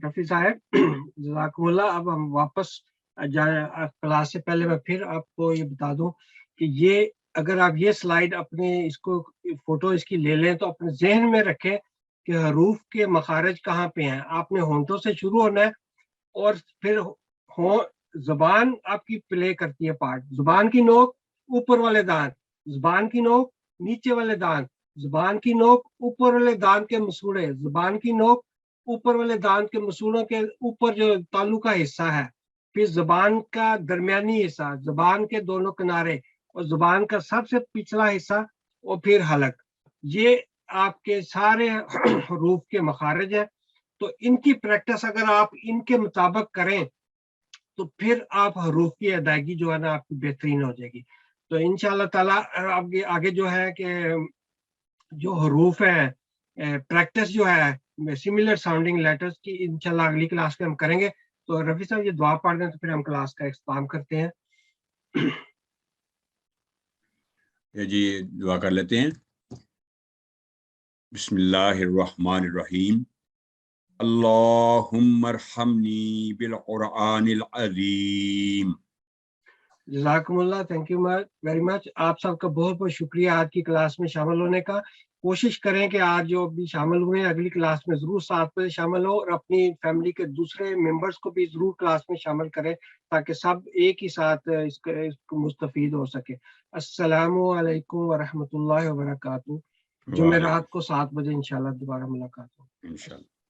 रफी साहब, जज़ाकुमुल्लाह। अब हम वापस क्लास से पहले मैं फिर आपको ये बता दूं कि ये अगर आप ये स्लाइड अपने इसको फोटो इसकी ले लें तो अपने जहन में रखें कि हरूफ के मखारज कहाँ पे हैं। आपने होंठों से शुरू होना है और फिर हो जुबान आपकी प्ले करती है पार्ट। जुबान की नोक ऊपर वाले दांत, जुबान की नोक नीचे वाले दांत, जुबान की नोक ऊपर वाले दांत के मसूड़े, जुबान की नोक ऊपर वाले दांत के मसूड़ों के ऊपर जो तालू का हिस्सा है, फिर जुबान का दरमियानी हिस्सा, जुबान के दोनों किनारे और जुबान का सबसे पिछला हिस्सा और फिर हलक। ये आपके सारे हरूफ के मखारज है। तो इनकी प्रैक्टिस अगर आप इनके मुताबिक करें तो फिर आप हरूफ की अदायगी जो है ना आपकी बेहतरीन हो जाएगी। तो इंशाल्लाह ताला आगे आगे जो है कि जो हरूफ है प्रैक्टिस जो है सिमिलर साउंडिंग लेटर्स की इंशाल्लाह अगली क्लास में हम करेंगे। तो रफी साहब ये दुआ पढ़ दें तो फिर हम क्लास का इख्तिताम करते हैं। ये जी दुआ कर लेते हैं। बिस्मिल्लाहिर्रहमानिर्रहीम। اللہم ارحمنی بالقرآن العظیم. جزاکم اللہ، تھینک یو ویری مچ. آپ سب کا بہت بہت شکریہ آج کی کلاس میں شامل ہونے کا. کوشش کریں کہ آج جو بھی شامل ہوئے اگلی کلاس میں ضرور 7 بجے شامل ہو، اور اپنی فیملی کے دوسرے ممبرس کو بھی ضرور کلاس میں شامل کریں تاکہ سب ایک ہی ساتھ اس کو مستفید ہو سکے. السلام علیکم ورحمۃ اللہ وبرکاتہ. جمعرات کو 7 بجے انشاءاللہ دوبارہ ملاقات ہو. انشاءاللہ.